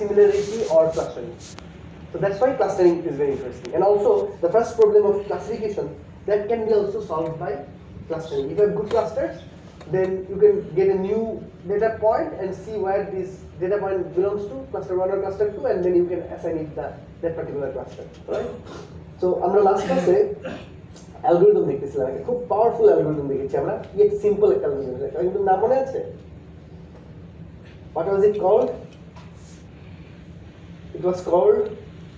similarity or clustering. So that's why clustering is very interesting. And also the first problem of classification that can be also solved by clustering. If you have good clusters, then you can get a new data point and see where this data point belongs to, cluster 1 or cluster 2, and then you can assign it that particular cluster, right? So আমরা last class-এ algorithm দেখতেছিলাম, একটা খুব powerful algorithm দেখেছি আমরা, yet simple একটা algorithm. Algorithm নাম মনে আছে? What was it called? It was called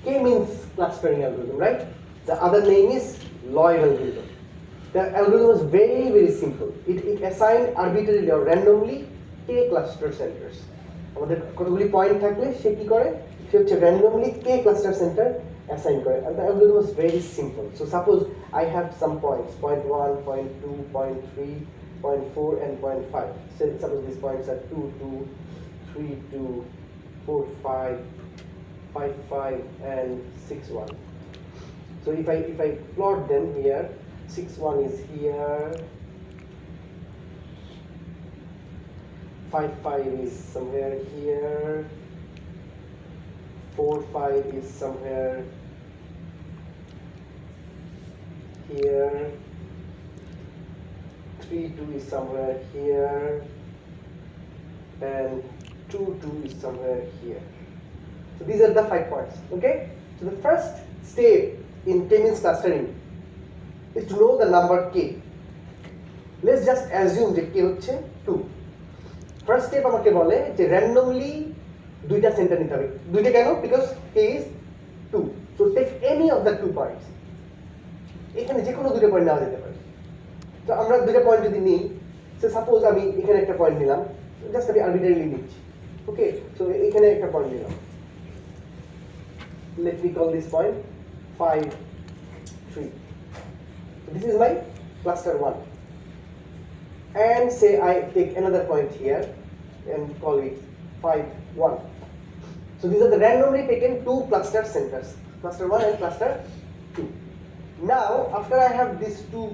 K-means clustering algorithm, right? The other name is Lloyd algorithm. The algorithm was very, very simple. It assigned arbitrarily or randomly K cluster centers. আমাদের কতগুলি point থাকলে সে কি করে? সে হচ্ছে randomly K cluster center assign করে. And the algorithm was very simple. So suppose I have some points, point 1, point 2, point 3, point 4, and point 5. So suppose these points are 2, 2, 3, 2, 4, 5, 5, 5, and 6, 1. So if I plot them here, 6, 1 is here, 5, 5 is somewhere here, 4, 5 is somewhere here, 3, 2 is somewhere here, and 2, 2 is somewhere here. So these are the 5 points, okay? So the first step in K-means clustering is to know the number K. Let's just assume that K হচ্ছে 2. First step আমাকে বলে যে randomly দুইটা centre নিতে হবে। দুইটা কেন? Because K is 2. So take any of the 2 points. এখানে যে কোনো দুটো পয়েন্ট নেওয়া যেতে পারে। তো আমরা দুটো পয়েন্ট যদি নিই, সো সাপোজ আমি এখানে একটা পয়েন্ট নিলাম, জাস্ট আমি আরবিট্রারিলি নিচ্ছি, ওকে? সো এখানে একটা পয়েন্ট নিলাম, let me call this point 5, 3. So this is my cluster 1. And say I take another point here and call it 5, 1. So these are the randomly taken 2 cluster centers, cluster 1 and cluster 2. Now after I have these two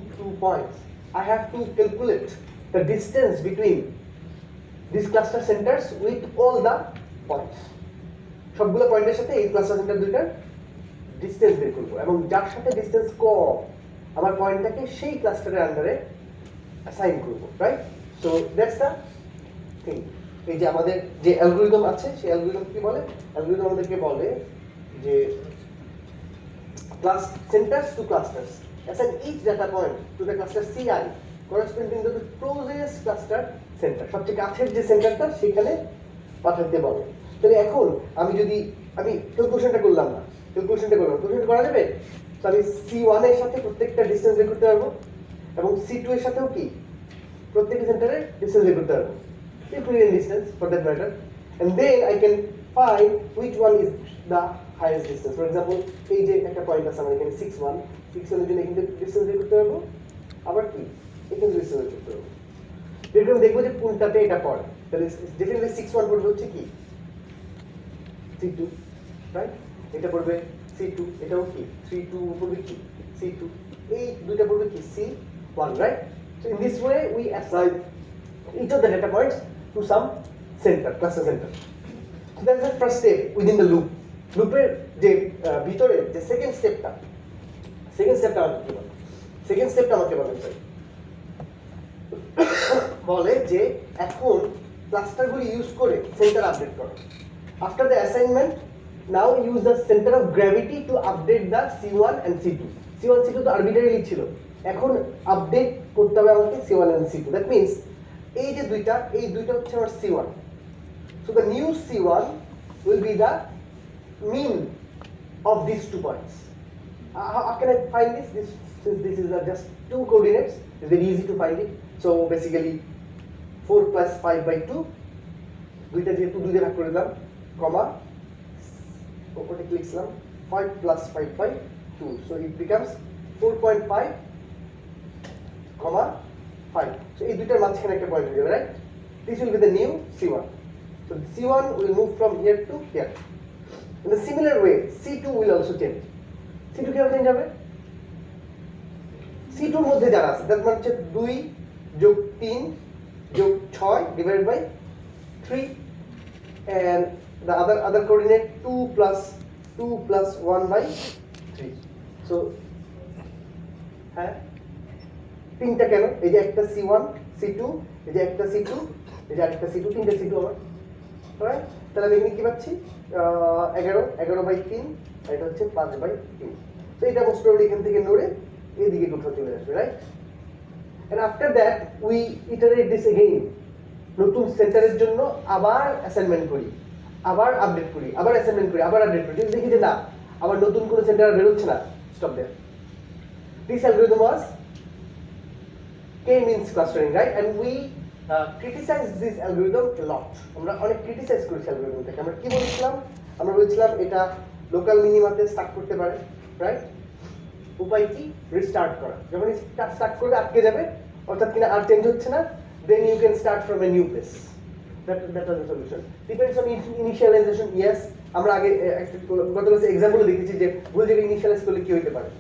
points, I have to calculate the distance between these cluster centers with all the points. সবগুলো পয়েন্টের সাথে এই cluster centre দুইটার distance বের করব, এবং যার সাথে ডিসটেন্স কম আমার পয়েন্টটাকে সেই ক্লাস্টারের আন্ডারে অ্যাসাইন করব, right? So that's the thing. এই যে আমাদের যে অ্যালগরিদম আছে, সেই অ্যালগরিদম কি বলে? অ্যালগরিদম আমাদেরকে বলে যে class centers to clusters assign each data point to the cluster CI corresponding to the closest cluster center, সবচেয়ে কাছের যে সেন্টারটা সেখানে পাঠাতে বলে। তাহলে এখন আমি ক্যালকুলেশনটা করলাম, ক্যালকুলেশন করা যাবে। তো আমি C1 এর সাথে প্রত্যেকটা ডিসটেন্স বের করতে পারবো, এবং C2 এর সাথেও কি প্রত্যেকটা সেন্টারের ডিসটেন্স বের করতে পারবো, Euclidean distance for that matter, and then I can find which one is the highest distance. For example, এই যে একটা পয়েন্ট আছে আমার এখানে 6, 1, 6 এর জন্য কিন্তু ডিসটেন্স বের করতে পারবো, আবার কি এখানে ডিসটেন্স বের করতে পারবো। এরকম দেখবো যে কোনটাতে এটা পড়ে, তাহলে ডেফিনেটলি 6, 1 পড়বে হচ্ছে কি C2, রাইট? এটা পড়বে C2, এটাও কি 3, 2 পড়বে কি C2, এই দুইটা পড়বে কি C1, right? So in this way we assign each of the data points to some center, cluster center. So that's the first step within the loop. লুপের যে ভিতরে যে সেকেন্ড স্টেপটা আমাকে কি বলে? সেকেন্ড স্টেপটা আমাকে বলে যে এখন ক্লাস্টারগুলি ইউজ করে সেন্টার আপডেট করো। After the assignment, now use the center of gravity to update the C1 and C2. C1, C2 তো আরবিট্রারিলি ছিল, এখন আপডেট করতে হবে আমাকে C1 and C2. That means এই যে দুইটা হচ্ছে আমার C1. So the new C1 will be the mean of these 2 points. How can I find this? Since this is just 2 coordinates, it's very easy to find it. So basically 4 plus 5 by 2, দুইটা যেহেতু 2 দিয়ে ভাগ করে দিলাম, comma, ওটা কি লিখলাম 5 plus 5 by 2, so it becomes 4.5, comma 5. So এই দুইটার মাঝখানে একটা পয়েন্ট হয়ে যাবে, right? This will be the new C1. So C1 will move from here to here. In the similar way, C2 will also change. C2 কিভাবে change হবে? C2 এর মধ্যে যারা আছে, তার মানে হচ্ছে 2 যোগ 3 যোগ 6 divided by 3 and the other coordinate 2 plus 1 by 3. So হ্যাঁ তিনটা কেন, এই যে একটা C1 C2, এই যে একটা C2, এই যে আরেকটা C2, তিনটা C2 আমার, রাইট? তাহলে আমি এখানে কি পাচ্ছি 11 বাই 3, এটা হচ্ছে 5 বাই 3। তো এটা মোস্ট প্রবাবলি এখান থেকে নড়ে এদিকে কোথাও চলে আসবে, right? And after that we iterate this again, নতুন সেন্টারের জন্য আবার অ্যাসাইনমেন্ট করি, আবার আপডেট করি, আবার অ্যাসাইনমেন্ট করি, আবার আপডেট করি, যদি দেখি যে না আবার নতুন কোনো সেন্টার বের হচ্ছে না, stop there. This algorithm was k-means clustering, right? And we criticize this algorithm a lot. আমরা অনেক ক্রিটিসাইজ করেছি অ্যালগরিদমটাকে। আমরা কি বলেছিলাম? আমরা বলেছিলাম এটা লোকাল মিনিমাতে স্টার্ট করতে পারে, রাইট? উপায় কি? রিস্টার্ট করা। যখন স্টার্ট করবে আটকে যাবে, অর্থাৎ কিনা আর চেঞ্জ হচ্ছে না, then you can start from a new place. That was the solution. Depends on initialization. Yes, আমরা আগে গত ক্লাসে एग्जांपल দেখেছি যে ভুল জায়গায় ইনিশিয়ালাইজ করলে কি হতে পারে।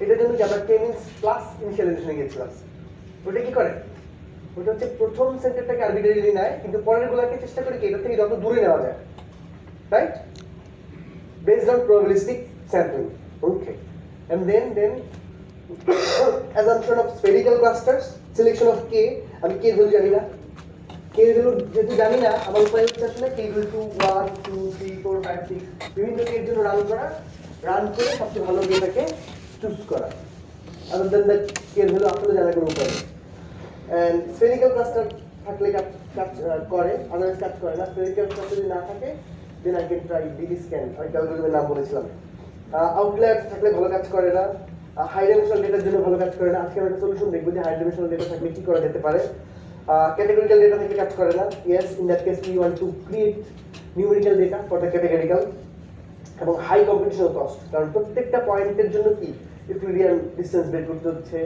এটার জন্য কি আমরা k-means প্লাস ইনিশিয়ালাইজেশনে গিয়েছিলাম। ওটা কি করে? ওটা হচ্ছে প্রথম সেন্টারটাকে আরবিট্রারিলি নেয়, কিন্তু পরেরগুলোকে চেষ্টা করে কি এটা থেকে যত দূরে নেওয়া যায়, right? Based on probabilistic sampling. Okay. And then assumption of spherical clusters, selection of k, আমি k ভ্যালু জানি না, k ভ্যালু যেহেতু জানি না, আমার উপায় হচ্ছে আসলে k equal to 1 2 3 4 5 6 বিভিন্ন k এর জন্য রান করে সবচেয়ে ভালো কেটাকে চুজ করা। other than that k এর ভ্যালু আসলে জানার কোনো উপায় নেই। and spherical cluster থাকলে কাজ করে, আদারওয়াইজ কাজ করে না। spherical cluster যদি না থাকে then I can try DB scan, আমি অ্যালগরিদমের নাম বলেছিলাম। আউটলায়ার থাকলে ভালো কাজ করে না, হাই ডাইমেনশনাল ডেটার জন্য ভালো কাজ করে না। আজকে আমরা একটা সলিউশন দেখবো যে হাই ডাইমেনশনাল ডেটা থাকলে কি করা যেতে পারে। ক্যাটেগরিক্যাল ডেটা থেকে কাজ করে না। Yes, in that case we want to create numerical data for the categorical, এবং হাই কম্পিটিশনাল কস্ট, কারণ প্রত্যেকটা পয়েন্টের জন্য কি ইউক্লিডিয়ান ডিসটেন্স বের করতে হচ্ছে,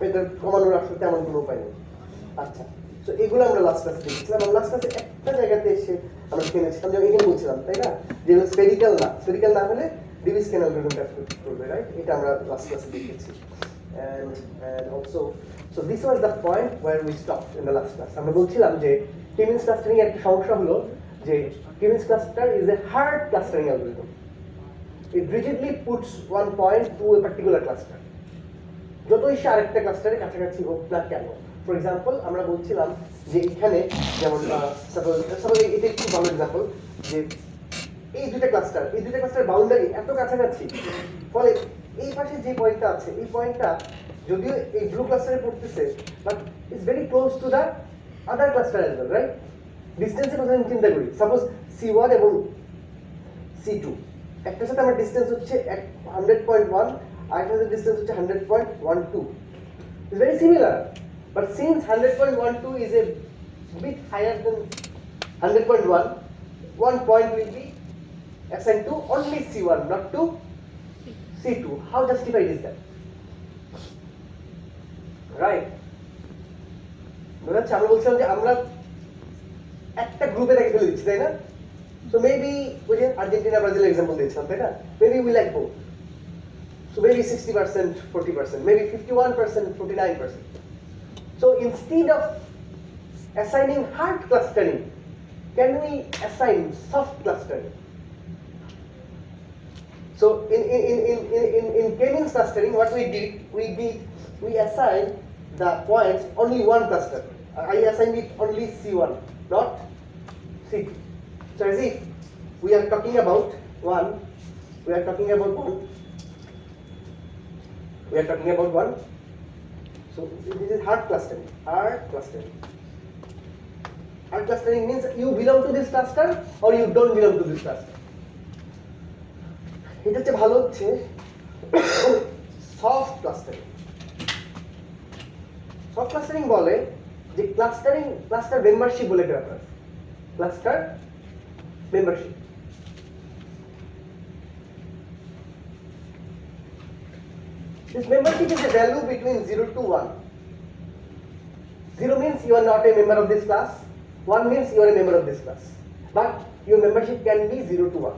এটা কমানোর আসলে তেমন কোনো উপায় নেই। আচ্ছা, তো এগুলো আমরা লাস্ট ক্লাসে দেখেছিলাম। আমরা লাস্ট ক্লাসে একটা জায়গাতে এসে আমরা কিনেছিলাম, যেমন এখানে বলছিলাম তাই না, যে স্ফেরিক্যাল না হলে ডিবি স্ক্যান অ্যালগরিদমটা করবে, রাইট? এটা আমরা লাস্ট ক্লাসে দেখেছি। and also so this was the point where we stopped in the last class. আমরা বলছিলাম যে k-means clustering এর একটা সমস্যা হলো যে k-means cluster is a hard clustering algorithm. It rigidly puts one point to a particular cluster, যতই সে আরেকটা ক্লাস্টারে কাছাকাছি হোক না কেন। ফর এক্সাম্পল আমরা বলছিলাম যে এখানে যেমন সাপোজ এটা একটু ভালো এক্সাম্পল, যে এই দুটো ক্লাস্টার বাউন্ডারি এত কাছাকাছি, ফলে এই পাশে যে পয়েন্টটা আছে এই পয়েন্টটা যদিও এই ব্লু ক্লাস্টারে পড়তেছে, but it's very close to the other cluster as well, right? ডিসটেন্সের কথা আমি চিন্তা করি, সাপোজ C1 এবং C2 একটার সাথে আমার ডিসটেন্স হচ্ছে 100.1, আরেকটার সাথে ডিসটেন্স হচ্ছে 100.12, it's very similar, but since 100.12 is a bit higher than 100.1, one point will be assigned to only C1, not to C2. How justified is that? Right? আমরা বলছিলাম যে আমরা একটা গ্রুপে রেখে ফেলে দিচ্ছি, তাই না? So maybe ওই যে আর্জেন্টিনা ব্রাজিল এক্সাম্পল দিয়েছিলাম, তাই না? Maybe we like both. So maybe 60% 40%, maybe 51% 49%. So instead of assigning hard clustering, can we assign soft clustering? So in k-means clustering, what we did, we assigned the points only one cluster. I assigned it only C1, not C2. So as if we are talking about one. So this is hard clustering. Hard clustering means you belong to this cluster or you don't belong to this cluster. এটা হচ্ছে ভালো হচ্ছে soft clustering বলে যে cluster membership বলে একটা ব্যাপার, cluster membership. This membership is a value between 0 to 1. 0 means you are not a member of this class, 1 means you are a member of this class, but your membership can be 0 to 1.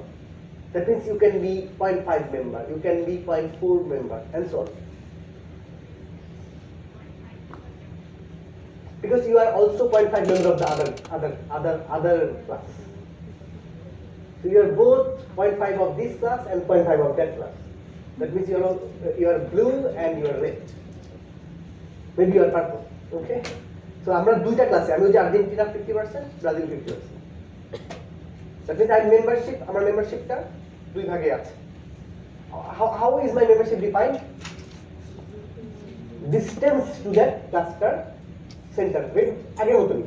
That means you can be 0.5 member, you can be 0.4 member, and so on. Because you are also 0.5 member of the other class. So you are both 0.5 of this class and 0.5 of that class. That means you are blue and you are red. Maybe you are purple. Okay? So আমরা দুইটা ক্লাসে আমি ওই যে Argentina 50% Brazil 50%. That means I'm membership আমার মেম্বারশিপটা দুই ভাগে আছে. How is my membership defined? Distance to that cluster center. আগের মতই.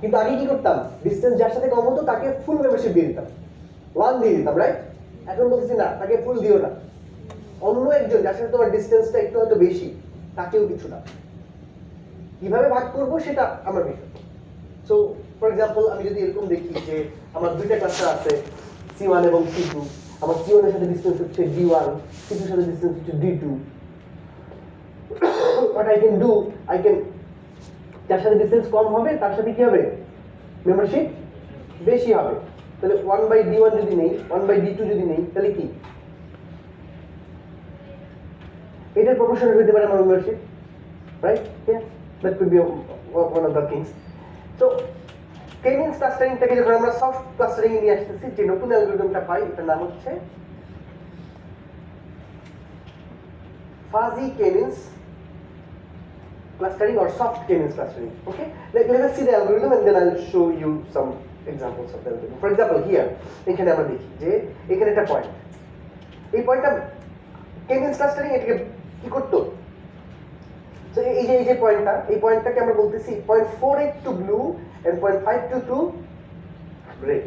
কিন্তু আগে কি করতাম ডিসটেন্স যার সাথে কম হতো তাকে ফুল মেম্বারশিপ দিয়ে দিতাম 1 দিয়ে দিতাম রাইট এখন বলতেছি না তাকে ফুল দিও না অন্য একজন যার সাথে তোমার ডিসটেন্সটা একটু হয়তো বেশি তাকেও কিছু না কিভাবে ভাগ করব সেটা আমার বিষয় সো ফর এক্সাম্পল আমি যদি এরকম দেখি যে আমার দুইটা ক্লাস্টার আছে C1 এবং C2 আমার C1 এর সাথে ডিসটেন্স হচ্ছে D1 C2 এর সাথে ডিসটেন্স হচ্ছে D2 what I can do I can যার সাথে ডিসটেন্স কম হবে তার সাথে কি হবে মেম্বারশিপ বেশি হবে তাহলে 1/D1 যদি নেই 1/D2 যদি নেই তাহলে কি এটার প্রপোর্শনাল হতে পারে আমার membership right yeah that could be one of the things so K-means clustering থেকে যখন আমরা সফট ক্লাস্টারিং নিয়ে আসতেছি যে নতুন অ্যালগরিদমটা পাই এটার নাম হচ্ছে fuzzy K-means clustering or soft K-means clustering. Okay, let us see the algorithm and then I'll show you some examples of the algorithm. For example, here, এখানে আমরা দেখি যে এখানে একটা পয়েন্ট এই পয়েন্টটা K-means clustering এটাকে কি করতো তো এই যে পয়েন্টটা এই পয়েন্টটাকে আমরা বলতেছি 0.48 to blue and 0.52 to red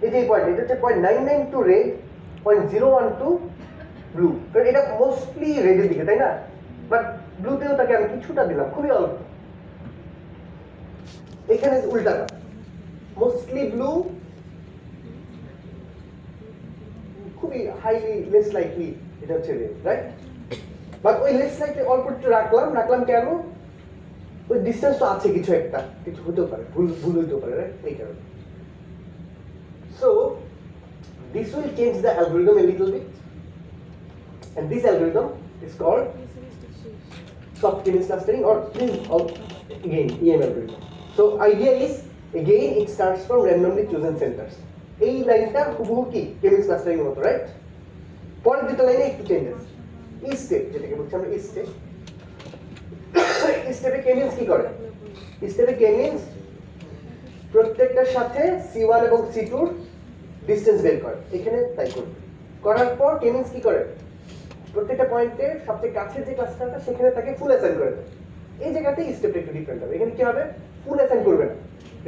এই যে পয়েন্ট এটা হচ্ছে 0.99 to red 0.01 to blue কারণ এটা মোস্টলি রেডের দিকে তাই না বাট ব্লুতেও তাকে আমি কিছুটা দিলাম খুবই অল্প এখানে উল্টাটা মোস্টলি ব্লু খুবই হাইলি লেস লাইকলি এটা হচ্ছে রেড রাইট বাট ওই লেস লাইকলি অল্প একটু রাখলাম কেন ওই ডিসটেন্স তো আছে কিছু একটা কিছু হতেও পারে ভুল হতেও পারে রাইট এই কারণে so this will change the algorithm a little bit and this algorithm is called soft K-means clustering or again EM algorithm. So idea is again it starts from randomly chosen centers. এই লাইনটা হুবহু কি K-means clustering এর মতো right পরের দুটো লাইনে একটু চেঞ্জেস এই স্টেপ যেটাকে বলছি আমরা এই স্টেপ এই স্টেপে K-means কি করে এই স্টেপে K-means প্রত্যেকটার সাথে C1 এবং C2 এর ডিসটেন্স বের করে এখানে তাই করবে করার পর K-means কি করে প্রত্যেকটা পয়েন্টে সবচেয়ে কাছের যে ক্লাস্টারটা সেখানে তাকে ফুল অ্যাসাইন করে দেয় এই জায়গাতেই স্টেপটা একটু ডিফারেন্ট হবে এখানে কি হবে ফুল অ্যাসাইন করবে না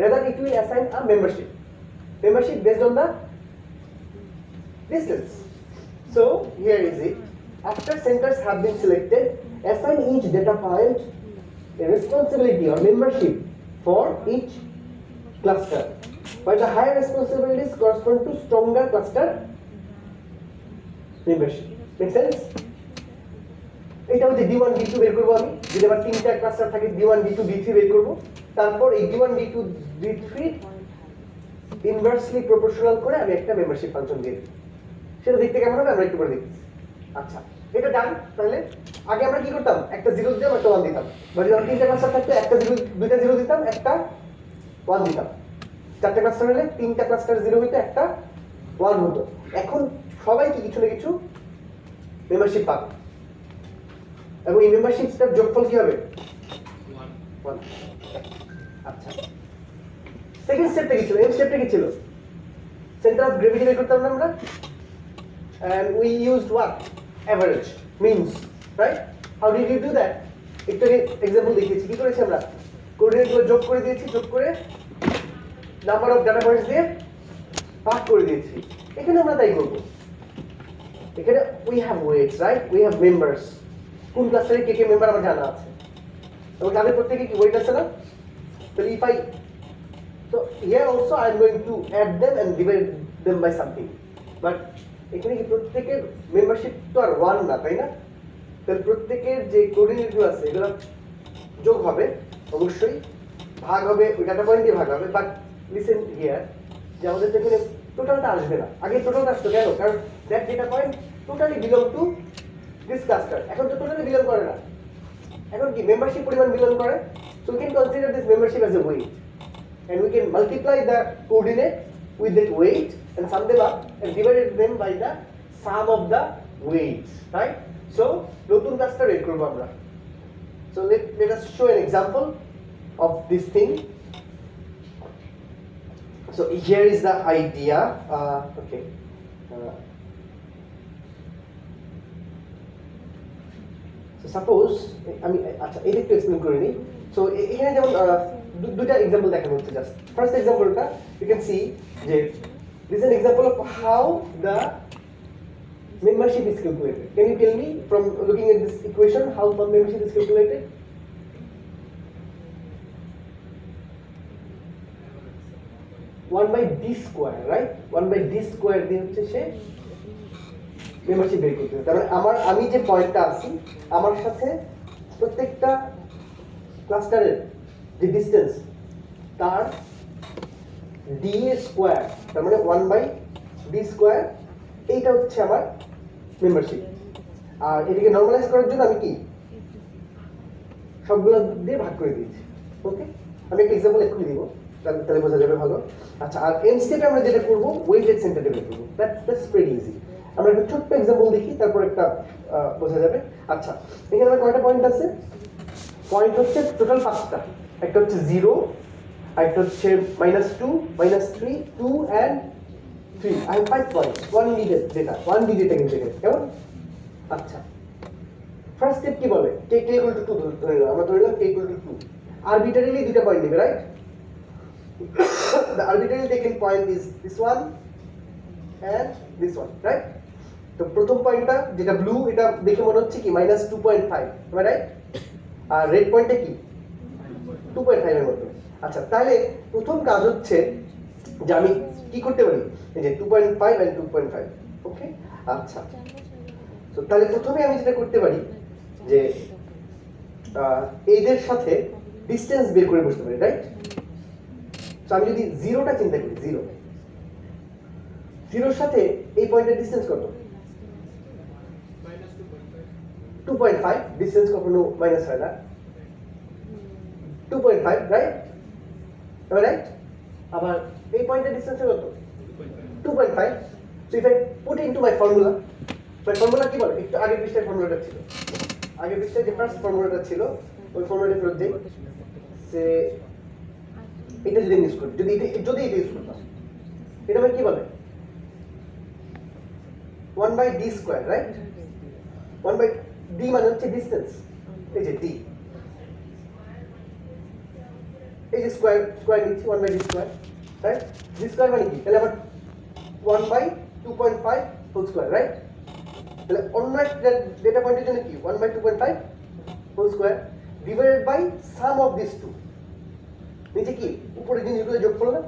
rather it will assign a membership based on the distance so here is it after centers have been selected assign each data point a responsibility or membership for each cluster but the higher responsibilities correspond to stronger cluster membership make sense এটা হচ্ছে D1 D2 বের করব আমি যদি আবার তিনটা cluster থাকে D1 D2 D3 বের করব তারপর এই D1 D2 D3 inversely proportional করে আমি একটা মেম্বারশিপ ফাংশন দিয়ে দিই সেটা দেখতে কেমন হবে আমরা একটু পরে দেখি আচ্ছা এটা ডান তাহলে আগে আমরা কি করতাম একটা 0 দিতাম একটা 1 দিতাম মানে যখন তিনটা ক্লাস্টার থাকতো একটা 0 দুইটা 0 দিতাম একটা 1 দিতাম চারটা ক্লাস্টার হলে তিনটা ক্লাস্টার 0 হইতো একটা 1 হতো এখন সবাই কি কিছু না কিছু মেম্বারশিপ পাবে এবং এই মেম্বারশিপটার যোগফল কি হবে 1 আচ্ছা সেকেন্ড স্টেপটা কি ছিল এই স্টেপটা কি ছিল সেন্টার অফ গ্র্যাভিটি বের করতাম না আমরা and we used what average means right how did you do that একটা एग्जांपल দেখিয়েছি কি করেছি আমরা কোঅর্ডিনেট গুলো যোগ করে দিয়েছি যোগ করে নাম্বার অফ ডাটা পয়েন্টস দিয়ে ভাগ করে দিয়েছি এখানে আমরা তাই করব এখানে we have weights right we have members কোন ক্লাসের কে কে মেম্বার আমার জানা আছে এবং তাদের প্রত্যেককে কি ওয়েট আছে না তো if I so here also I am going to add them and divide them by something but এখানে কি প্রত্যেকের মেম্বারশিপ তো আর 1 না তাই না তাহলে প্রত্যেকের যে কোঅর্ডিনেট গুলো আছে এগুলো যোগ হবে অবশ্যই ভাগ হবে ওই ডাটা পয়েন্ট দিয়ে ভাগ হবে বাট লিসেন হিয়ার যে আমাদের এখানে টোটালটা আসবে না আগে টোটালটা আসতো কেন কারণ that data point totally belong to this cluster এখন তো টোটালি বিলং করে না এখন কি মেম্বারশিপ পরিমাণ বিলং করে so we can consider this membership as a weight and we can multiply the coordinate with that weight and sum them up and divided them by the sum of the weights, right? So নতুন ক্লাসটা বের করব আমরা. So let us show an example of this thing. So here is the idea. Okay. So suppose আমি আচ্ছা এটা একটু explain করে নিই. So এখানে যেমন দুটো एग्जांपल দেখানো হচ্ছে জাস্ট. ফার্স্ট एग्जांपलটা you can see যে this is an example of how the membership is calculated. Can you tell me from looking at this equation how the membership is calculated? One by d square, right? One by d square দিয়ে হচ্ছে সে membership বের করতে হবে। তার মানে আমি যে পয়েন্টটা আছি আমার সাথে প্রত্যেকটা ক্লাস্টারের যে ডিসটেন্স তার d স্কয়ার, তার মানে 1 বাই d স্কয়ার, এইটা হচ্ছে আমার মেম্বারশিপ। আর এটাকে নরমালাইজ করার জন্য আমি কি সবগুলো দিয়ে ভাগ করে দিয়েছি। ওকে, আমি একটা एग्जांपल এক্ষুনি দিব, তাহলে বোঝা যাবে ভালো। আচ্ছা, আর এন্ড স্টেপে আমরা যেটা করব ওয়েটেড সেন্টারটা বের করব। That's very easy. আমরা একটা ছোট্ট एग्जांपल দেখি, তারপর একটা বোঝা যাবে। আচ্ছা, এখানে আমার কয়টা পয়েন্ট আছে? পয়েন্ট হচ্ছে টোটাল 5টা। একটা হচ্ছে 0, আরেকটা হচ্ছে -2, -3, 2 and 3. I have 5 points. One digit data. One digit again. কেমন? আচ্ছা, ফার্স্ট স্টেপ কি বলে? k equal to 2 ধরে নিলাম, আমরা ধরে নিলাম k equal to 2. আরবিট্রারিলি দুটো পয়েন্ট নেবে, right? The arbitrarily taken point is this one and this one, right? তো প্রথম পয়েন্টটা যেটা ব্লু, এটা দেখে মনে হচ্ছে কি -2.5, রাইট? আর রেড পয়েন্টটা কি 2.5 এর মতো। আচ্ছা, তাহলে প্রথম কাজ হচ্ছে যে আমি কি করতে পারি, এই যে 2.5 and 2.5। ওকে, আচ্ছা, তো তাহলে প্রথমে আমি যেটা করতে পারি যে এইদের সাথে ডিসটেন্স বের করে বসতে পারি, রাইট? তো আমি যদি 0টা চিন্তা করি, 0 সাথে এই পয়েন্টের ডিসটেন্স কত? -2.5। ডিসটেন্স কখনো মাইনাস হয় না, 2.5, রাইট? রাইট, আবার এই পয়েন্টের ডিসটেন্স কত? 2.5। So if I put into my formula কি বলে? একটু আগের পৃষ্ঠার ফর্মুলাটা ছিল, আগের পৃষ্ঠায় যে ফার্স্ট ফর্মুলাটা ছিল ওই ফর্মুলাটা ফেরত দেই। সে এটা যদি ইউজ করি, যদি এটা ইউজ করতাম, এটা মানে কি বলে? 1 by d square, right? 1 by d মানে হচ্ছে ডিসটেন্স, এই যে d, এই যে স্কয়ার নিচ্ছি 1 by d square, right? d square মানে কি? তাহলে আবার 1 বাই 2.5 হোল স্কয়ার, রাইট? তাহলে অন্য একটা ডেটা পয়েন্টের জন্য কি 1 by 2.5 whole square divided by sum of this two. নিচে কি উপরে জিনিসগুলো যোগ করলাম,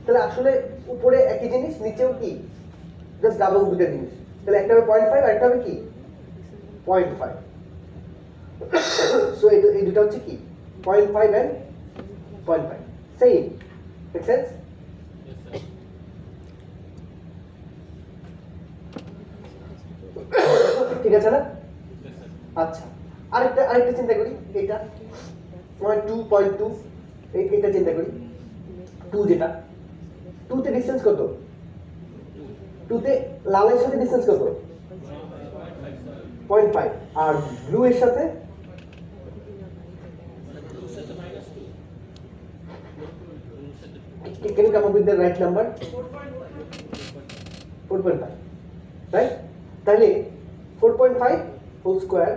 তাহলে আসলে উপরে একই জিনিস, নিচেও কি জাস্ট ডাবল দুটো জিনিস। তাহলে একটা হবে 0.5 আর একটা হবে কি 0.5। সো এই দুটো হচ্ছে কি 0.5 and 0.5, সেম। Make sense? ঠিক আছে না? আচ্ছা, আরেকটা চিন্তা করি, এইটা 0.2 এইটা চিন্তা করি, 2 যেটা 2 তে ডিসটেন্স কত? 2 তে লালের সাথে ডিসটেন্স কত? 0.5। আর ব্লু এর সাথে can you come up with the right number? 4.5, right? তাহলে 4.5 whole square,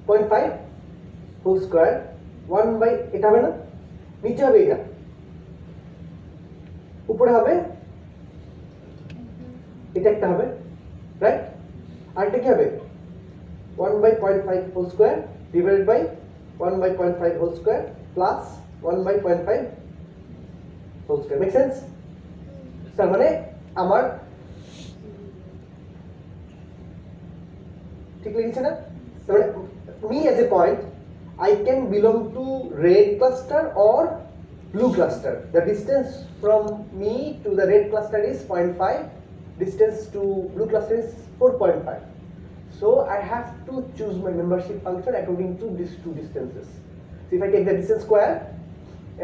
0.5 whole square 1 by, এটা হবে না? নিচে হবে এটা, উপরে হবে এটা, একটা হবে, রাইট? আর এটা কি হবে 1 by 0.5 whole square divided by 1 by 0.5 whole square plus 1 by 0.5 whole square. Make sense? তার মানে আমার ঠিক লিখেছে না? তার মানে me as a point I can belong to red cluster or blue cluster. The distance from me to the red cluster is 0.5, distance to blue cluster is 4.5. So I have to choose my membership function according to these two distances. So if I take the distance square,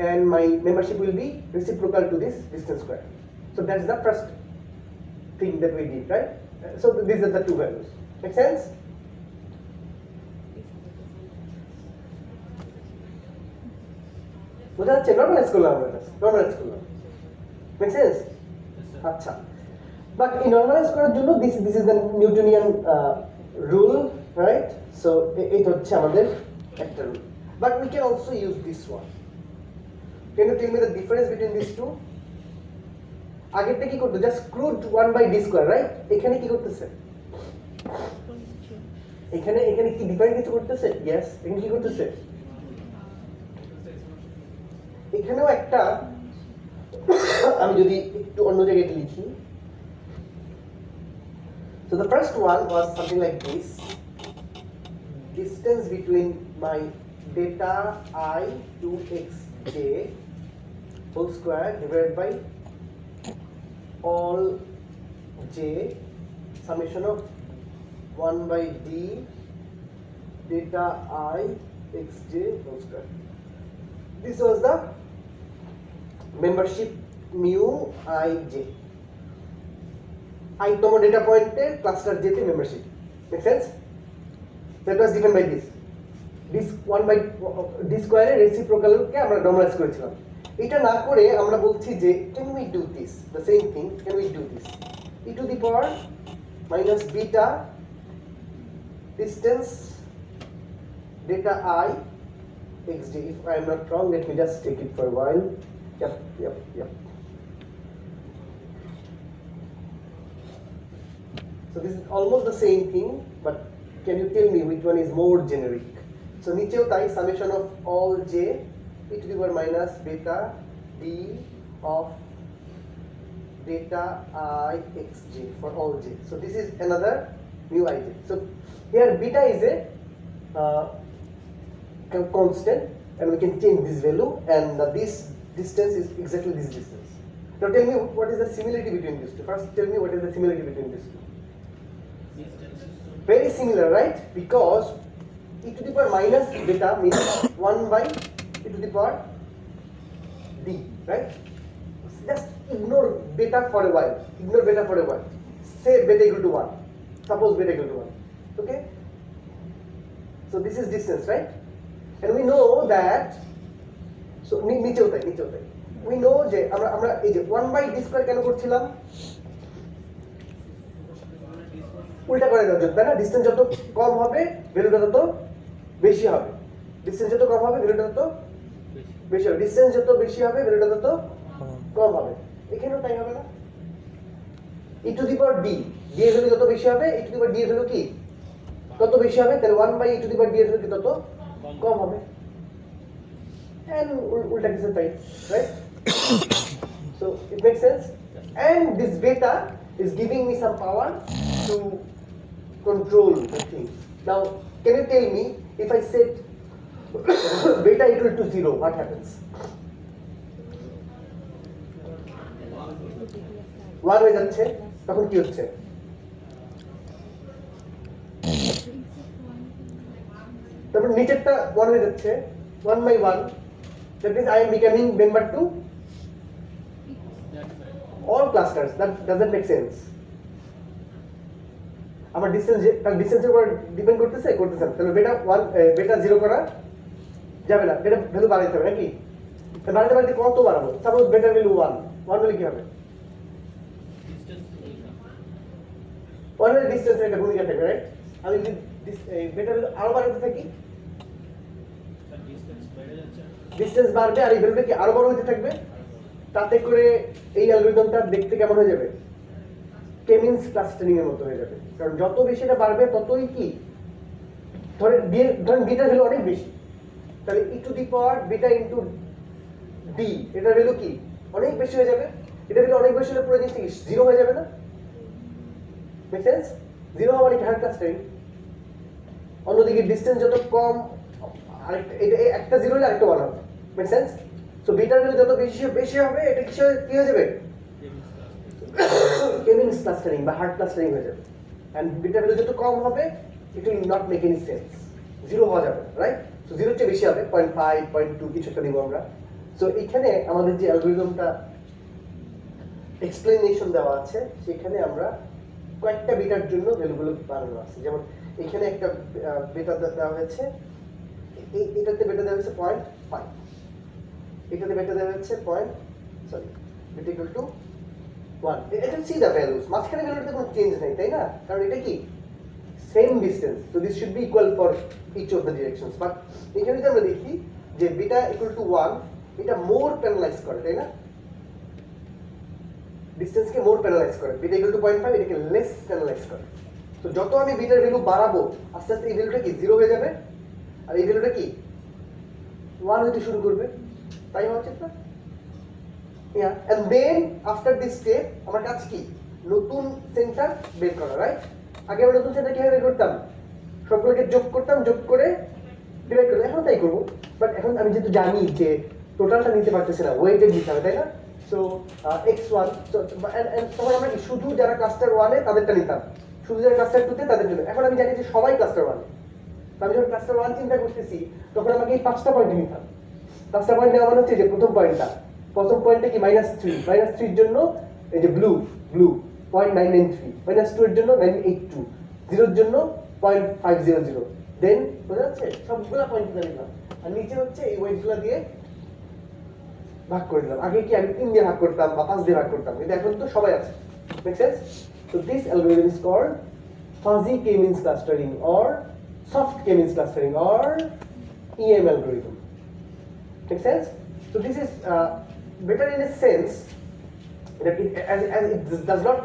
and my membership will be reciprocal to this distance square. So that's the first thing that we did, right? So these are the two values. Make sense? বোঝা যাচ্ছে? Normalise করলাম আমরা, normalise করলাম। Make sense? আচ্ছা, but in normalize করার জন্য this is the Newtonian rule, right? So এটা হচ্ছে আমাদের একটা rule, but we can also use this one. Can you tell me the difference between these two? আগেরটা কি করতে, just root 1 by d square, right? এখানে কি করতেছে, এখানে কি ডিফারেন্ট কিছু করতেছে? ইয়েস, এখানে কি করতেছে, এখানেও একটা, আমি যদি একটু অন্য জায়গায় লিখি, so the first one was something like this: distance between my data I to xj whole square divided by all j summation of 1 by d data I xj whole square. This was the membership mu ij, I তম data point এর cluster j তে membership. Make sense? That was given by this 1 by d square এর reciprocal কে আমরা normalize করেছিলাম। এটা না করে আমরা বলছি যে can we do this, the same thing, can we do this, e to the power minus beta distance data I xj. If I am not wrong, let me just take it for a while. Yep. So this is almost the same thing, but can you tell me which one is more generic? So nicheo tai summation of all j e to the power minus beta d of data I xj for all j. So this is another mu ij. So here beta is a constant, and we can change this value, and this distance is exactly this distance. Now tell me what is the similarity between these two. First tell me what is the similarity between these two. Very similar, right? Because e to the power minus beta means 1 by e to the power d, right? Just ignore beta for a while. Say beta equal to 1. Suppose beta equal to 1. Okay? So this is distance, right? And we know that, so নিচেও তাই, we know যে আমরা এই যে 1 by d square কেন করছিলাম, উল্টা করে দেওয়ার জন্য, তাই না? ডিসটেন্স যত কম হবে ভ্যালুটা তত বেশি হবে, ডিসটেন্স যত কম হবে ভ্যালুটা তত বেশি হবে, ডিসটেন্স যত বেশি হবে ভ্যালুটা তত কম হবে। এখানেও তাই হবে না? e to the power d এর ভ্যালু যত বেশি হবে, e to the power d এর ভ্যালু কি তত বেশি হবে, তাহলে 1 by e to the power d এর ভ্যালু কি তত কম হবে, and ulta কিছু তাই, right? So it makes sense, and this beta is giving me some power to control the things. Now can you tell me, if I set beta equal to 0, what happens? 1 হয়ে যাচ্ছে, তখন কি হচ্ছে? তারপর নিচেরটা 1 হয়ে যাচ্ছে, 1 by 1. That means I am becoming member to all clusters. That doesn't make sense. আমার ডিসটেন্সের উপর ডিপেন্ড করতেছে না, তাহলে বেটা 0 করা যাবে না, বেটা ভ্যালু বাড়াইতে হবে নাকি? বাড়াতে কত বাড়াবো? সাপোজ বেটার ভ্যালু 1 হলে কি হবে? 1 এর ডিসটেন্সের একটা ভূমিকা থাকবে, রাইট? আমি যদি বেটার ভ্যালু আরো বাড়াতে থাকি, ডিসটেন্স বাড়বে আর এই ভ্যালুটা কি আরো বড় হতে থাকবে, তাতে করে এই অ্যালগরিদমটা দেখতে কেমন হয়ে যাবে? কেমিন্স ক্লাস্টারিং এর মতো হয়ে যাবে, কারণ যত বেশি এটা বাড়বে ততই কি, ধরেন বিটার ভ্যালু অনেক বেশি, তাহলে e to the power beta into d এটার ভ্যালু কি অনেক বেশি হয়ে যাবে, এটা ভ্যালু অনেক বেশি হলে পুরো জিনিসটা কি 0 হয়ে যাবে না? Make sense? 0 হওয়া মানে হার্ড ক্লাস্টারিং। অন্যদিকে ডিসটেন্স যত কম, আরেকটা এটা একটা 0 হলে আরেকটা 1 হবে। Make sense? So bitter value যত বেশি হবে, এটা কি হয়ে যাবে? কেমিন্স ক্লাস্টারিং বা হার্ড ক্লাস্টারিং হয়ে যাবে। এন্ড বিটা ভ্যালু যত কম হবে, it will not make any sense, 0 হওয়া যাবে, রাইট? সো 0 চেয়ে বেশি হবে 0.5 0.2 কিছু একটা দিব আমরা। সো এখানে আমাদের যে অ্যালগরিদমটা এক্সপ্লেনেশন দেওয়া আছে, সেখানে আমরা কয়েকটা বিটার জন্য ভ্যালুগুলো বানানো আছে। যেমন এখানে একটা বিটা দেওয়া হয়েছে, এটাতে বিটা দেওয়া হয়েছে 0.5, এটাতে বিটা দেওয়া হয়েছে বিটা ইকুয়াল টু 1। এটা সি দ্য ভ্যালুস, মাঝখানে ভ্যালুতে কোনো চেঞ্জ নেই, তাই না? কারণ এটা কি same distance, so this should be equal for each of the directions. But এখানে যদি আমরা দেখি যে বিটা ইকুয়াল টু 1, এটা মোর প্যানালাইজ করে, তাই না? ডিসটেন্সকে মোর প্যানালাইজ করে। বিটা ইকুয়াল টু 0.5 এটাকে লেস প্যানালাইজ করে। তো যত আমি বিটার ভ্যালু বাড়াবো, আস্তে আস্তে এই ভ্যালুটা কি 0 হয়ে যাবে, আর এই ভ্যালুটা কি 1 হতে শুরু করবে, তাই হওয়া উচিত না? Yeah, and then after this step আমার কাজ কি, নতুন সেন্টার বের করা, রাইট? আগে আমরা নতুন সেন্টার কিভাবে বের করতাম, সবগুলোকে যোগ করতাম, যোগ করে ডিভাইড করতাম, এখন তাই করবো। বাট এখন আমি যেহেতু জানি যে টোটালটা নিতে পারতেছি না, ওয়েটেড নিতে হবে, তাই না? সো x1, তখন আমরা কি শুধু যারা ক্লাস্টার 1-এ তাদেরটা নিতাম, শুধু যারা ক্লাস্টার 2-তে তাদের জন্য। এখন আমি জানি যে সবাই ক্লাস্টার 1-এ, তো আমি যখন ক্লাস্টার 1 চিন্তা করতেছি, তখন আমাকে এই 5টা পয়েন্ট নিতাম। 5টা পয়েন্ট নেওয়া মানে হচ্ছে যে প্রথম পয়েন্টটা কি -3, -3 এর জন্য এই যে ব্লু 0.993, -2 এর জন্য 982, 0 এর জন্য 0.500, দেন বোঝা যাচ্ছে সবগুলা পয়েন্ট নিলাম, আর নিচে হচ্ছে এই ওয়েটগুলো দিয়ে ভাগ করে দিলাম। আগে কি আমি 3 দিয়ে ভাগ করতাম বা 5 দিয়ে ভাগ করতাম, কিন্তু এখন তো সবাই আছে। Make sense? So this algorithm is called fuzzy k-means clustering or soft k-means clustering or EM algorithm. Make sense? So this is better in a sense that as it does not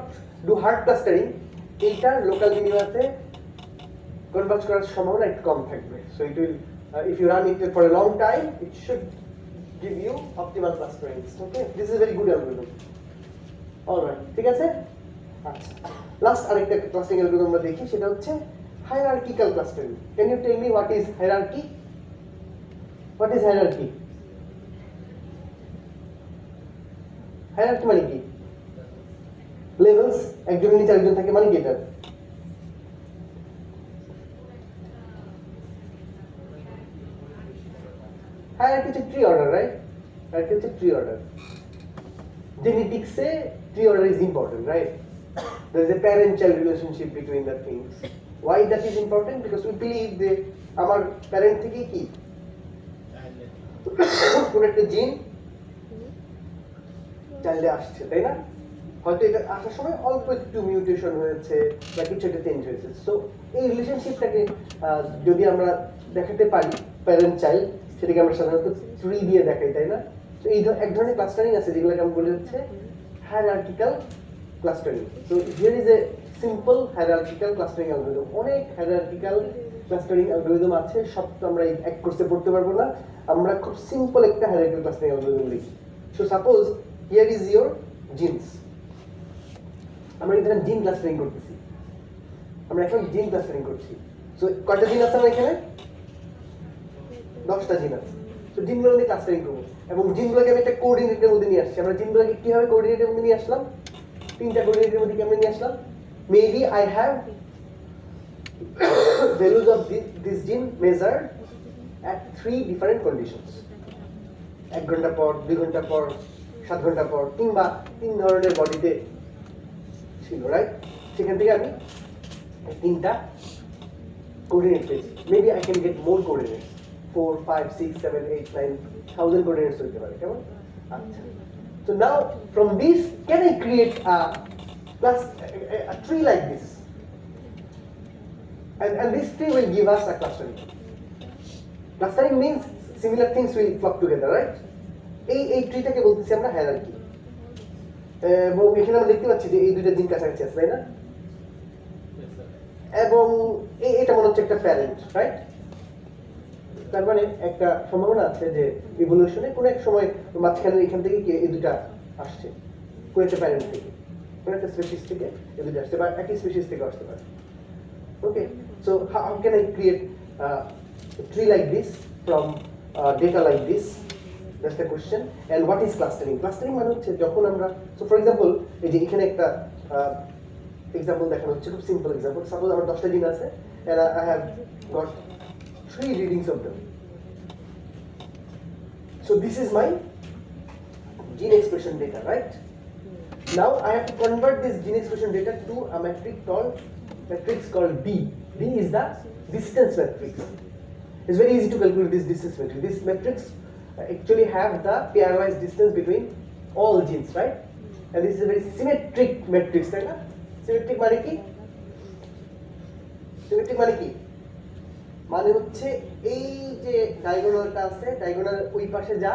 do hard clustering, এটা local মিনিমাতে converge করার সম্ভাবনা একটু কম থাকবে। So it will if you run it for a long time, it should give you optimal clustering. Okay, this is a very good algorithm. Alright, ঠিক আছে? আচ্ছা, last আরেকটা clustering algorithm আমরা দেখি, সেটা হচ্ছে hierarchical clustering. Can you tell me what is hierarchy? What is hierarchy? Hierarchy মানে কি? লেভেলস, একজনের নিচে আরেকজন থাকে, মানে কি এটা? হায়ারার্কি হচ্ছে ট্রি অর্ডার, রাইট? হায়ারার্কি হচ্ছে ট্রি অর্ডার। জেনেটিক্সে tree order is important, right? There is a parent-child relationship between the things. Why that is important? Because we believe that আমার প্যারেন্ট থেকে কি কোন একটা জিন চাইল্ডে আসছে, তাই না? হয়তো এটা আসার সময় অল্প একটু মিউটেশন হয়েছে বা কিছু একটা চেঞ্জ হয়েছে। সো এই রিলেশনশিপটাকে যদি আমরা দেখাতে পারি প্যারেন্ট চাইল্ড, সেটাকে আমরা সাধারণত ট্রি দিয়ে দেখাই, তাই না? তো এই এক ধরনের ক্লাস্টারিং আছে যেগুলোকে আমরা বলে হচ্ছে hierarchical clustering. So here is a simple hierarchical clustering algorithm. অনেক হায়ারার্কিক্যাল ক্লাস্টারিং অ্যালগরিদম আছে, সব তো আমরা এক কোর্সে পড়তে পারবো না। আমরা খুব সিম্পল একটা হায়ারার্কিক্যাল ক্লাস্টারিং অ্যালগরিদম লিখি। So suppose here is your genes, আমরা এখানে জিন ক্লাস্টারিং করতেছি, আমরা এখন জিন ক্লাস্টারিং করছি। সো কয়টা জিন আছে আমার এখানে? 10টা জিন আছে। সো জিনগুলো নিয়ে ক্লাস্টারিং করবো, এবং জিনগুলোকে আমি একটা কোঅর্ডিনেটের মধ্যে নিয়ে আসছি। আমরা জিনগুলোকে কিভাবে কোঅর্ডিনেটের মধ্যে নিয়ে আসলাম? 3টা কোঅর্ডিনেটের মধ্যে কেমন নিয়ে আসলাম? Maybe I have values of this gene measured at 3 different conditions. 1 ঘন্টা পর, 2 ঘন্টা পর, 7 ঘন্টা পর, কিংবা 3 ধরনের বডিতে ছিল, রাইট? সেখান থেকে আমি 3টা কোঅর্ডিনেট পেয়েছি। Maybe I can get more coordinates, 4, 5, 6, 7, 8, 9 1000 coordinates হতে পারে, কেমন? আচ্ছা, so now from this can I create a tree like this, and this tree will give us a clustering. Clustering means similar things will flock together, right? এই ট্রিটাকে বলতেছি আমরা hierarchy. এবং এখানে আমরা দেখতে পাচ্ছি যে এই দুইটা জিন কাছাকাছি আছে, তাই না? এবং এটা মনে হচ্ছে একটা প্যারেন্ট, রাইট? তার মানে একটা সম্ভাবনা আছে যে ইভলিউশনে কোন এক সময় মাঝখানে এখান থেকে এই দুটা আসছে, কোন একটা প্যারেন্ট থেকে, কোন একটা স্পিসিস থেকে এই দুটো আসছে, বা একই স্পিসিস থেকে আসতে পারে। Okay, so how can I create a tree like this from data like this? That's the question. And what is clustering? Clustering মানে হচ্ছে যখন আমরা, so for example এই যে এখানে একটা এক্সাম্পল দেখানো হচ্ছে, খুব সিম্পল এক্সাম্পল। সাপোজ আমার 10টা জিন আছে, and I have got 3 readings of them. So this is my gene expression data, right? Now I have to convert this gene expression data to a matrix called B. B is the distance matrix. It's very easy to calculate this distance matrix. This matrix actually have the pairwise distance between all genes, right? And this is a very symmetric matrix, right? Symmetric মানে কি? Symmetric মানে কি? মানে হচ্ছে এই যে ডায়াগোনালটা আছে, diagonal ওই পাশে যা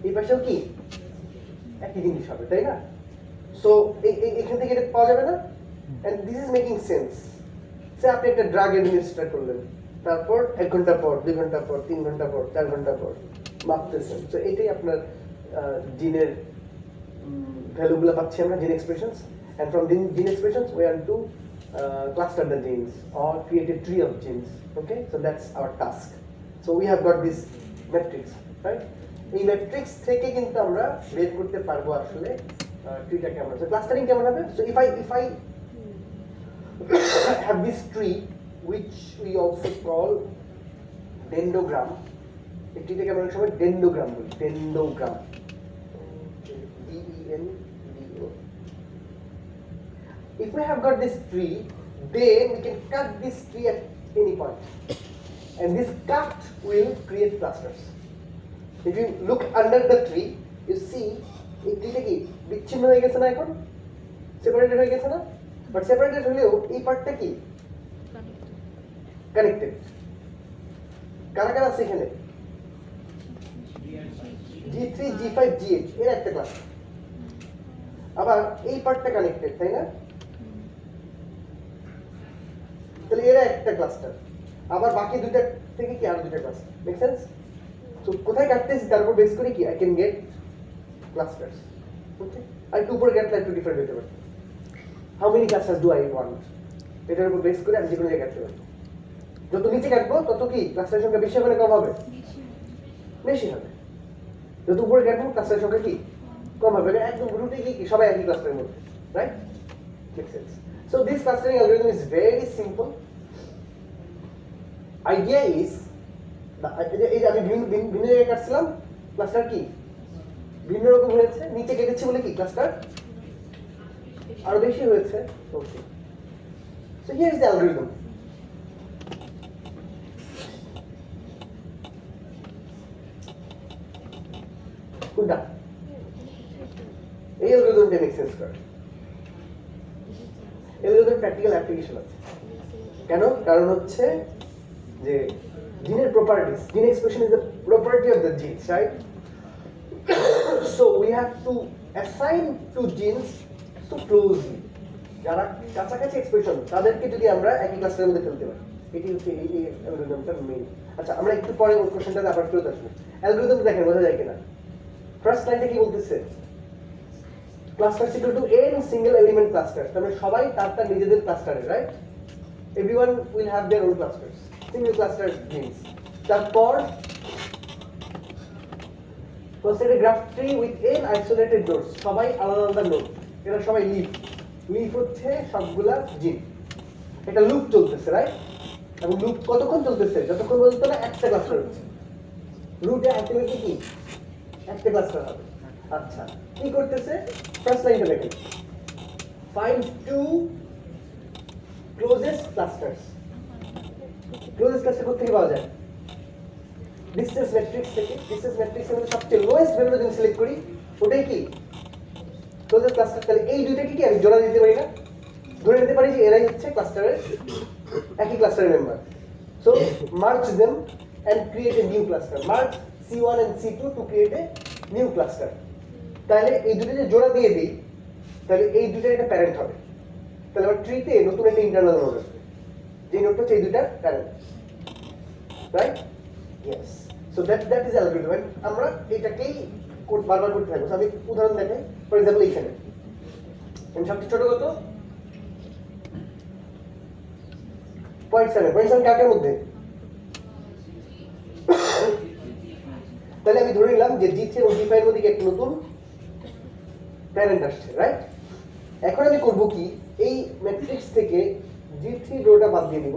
এই পাশেও কি একই জিনিস হবে, তাই না? সো এখান থেকে এটা পাওয়া যাবে না? And this is making sense. Say আপনি একটা ড্রাগ অ্যাডমিনিস্ট্রেট করলেন, তারপর 1 ঘন্টা পর, 2 ঘন্টা পর, 3 ঘন্টা পর, 4 ঘন্টা পর মাপতেছেন। সো এটাই আপনার জিনের ভ্যালুগুলো পাচ্ছি আমরা, gene expressions. And from gene expressions we are to cluster the genes or create a tree of genes. Okay, so that's our task. So we have got this matrix, right? এই matrix থেকে কিন্তু আমরা বের করতে পারবো আসলে ট্রিটা কেমন আছে, ক্লাস্টারিং কেমন হবে। So if I have this tree which we also call dendrogram, এই ট্রিটাকে আমরা অনেক সময় ডেন্ডোগ্রাম বলি, ডেন্ডোগ্রাম, DENDO. If we have got this tree, then we can cut this tree at any point, and this cut will create clusters. If you look under the tree, you see এই ট্রিটা কি বিচ্ছিন্ন হয়ে গেছে না, এখন সেপারেটেড হয়ে গেছে না? বাট সেপারেটেড হলেও এই পার্টটা কি কানেক্টেড। কারা কারা আছে এখানে? G3, G5, GH এর একটা ক্লাস্টার, আবার এই পার্টটা কানেক্টেড, তাই না? তাহলে এরা একটা ক্লাস্টার, আবার বাকি দুইটা থেকে কি আর দুইটা ক্লাস্টার। Make sense? সো কোথায় কাটতেছি তার উপর বেস করে কি I can get clusters. Okay, আর একটু উপরে কাটলে একটু ডিফারেন্ট হতে পারে। How many clusters do I want, এটার উপর বেস করে আমি যে কোনো জায়গায় কাটতে পারি। যত নিচে কাটবো তত কি ক্লাস্টারের সংখ্যা বেশি হবে না কম হবে? বেশি হবে। যত উপরে কাটবো ক্লাস্টারের সংখ্যা কি কম হবে। একদম রুটে কি সবাই একই ক্লাস্টারের মধ্যে, right? Make sense? So this clustering algorithm is very simple. Idea is আমি ভিন্ন জায়গায় কাটছিলাম, ক্লাস্টার কি ভিন্ন রকম হয়েছে, নিচে কেটেছি বলে কি ক্লাস্টার আরো বেশি হয়েছে। ওকে, so here is the algorithm. কোনটা এই অ্যালগরিদমটা মেক সেন্স করে? এগুলোদের প্র্যাকটিক্যাল অ্যাপ্লিকেশন আছে। কেন? কারণ হচ্ছে যে জিনের properties, gene expression is the property of the genes, right? So we have to assign to genes to closely, যারা কাছাকাছি এক্সপ্রেশন তাদেরকে যদি আমরা একই ক্লাস্টারের মধ্যে ফেলতে পারি, এটি হচ্ছে এই অ্যালগরিদমটার মেইন। আচ্ছা, আমরা একটু পরে ওই কোশ্চেনটাতে আবার ফেরত আসবো। অ্যালগরিদম দেখেন বোঝা যায় কিনা। ফার্স্ট লাইনটা কি বলতেছে? Cluster equal to n single element cluster. তার মানে সবাই তার নিজেদের ক্লাস্টারে, right? Everyone will have their own clusters, single cluster genes. তারপর consider graph tree with n isolated nodes, সবাই আলাদা আলাদা নোড, এরা সবাই লিফ। লিফ হচ্ছে সবগুলা জিন। এটা লুপ চলতেছে, রাইট? এবং লুপ কতক্ষণ চলতেছে? যতক্ষণ পর্যন্ত না একটা ক্লাস্টার হচ্ছে। রুটে আলটিমেটলি কি একটা ক্লাস্টার হবে। আচ্ছা, কি করতেছে? ফার্স্ট লাইনটা দেখেন, find two closest clusters. Closest cluster কোথা থেকে পাওয়া যায়? ডিসটেন্স ম্যাট্রিক্স থেকে। ডিসটেন্স ম্যাট্রিক্সের মধ্যে সবচেয়ে লোয়েস্ট ভ্যালুটা যদি সিলেক্ট করি ওটাই কি ক্লোজেস্ট ক্লাস্টার। তাহলে এই দুইটাকে কি আমি জোড়া দিতে পারি না? ধরে নিতে পারি যে এরাই হচ্ছে ক্লাস্টারের একই ক্লাস্টারের member. So merge them and create a new cluster. Merge C1 and C2 to create a new cluster. তাহলে এই দুটো যে জোড়া দিয়ে দিই, তাহলে এই দুটোর একটা প্যারেন্ট হবে। তাহলে আমার ট্রিতে নতুন একটা ইন্টারনাল নোড আসবে, যে নোডটা হচ্ছে এই দুটার parent, right? Yes. So that is algorithm. আমরা এটাকেই বারবার করতে থাকবো। আমি উদাহরণ দেখাই। ফর এক্সাম্পল এইখানে সবচেয়ে ছোট কত? 0.7। 0.7 কাকের মধ্যে? তাহলে আমি ধরে নিলাম যে G3 এবং G5 এর মধ্যে একটা নতুন প্যারেন্ট আসছে, রাইট? এখন আমি করব কি, এই ম্যাট্রিক্স থেকে G3 রোটা বাদ দিয়ে দিব,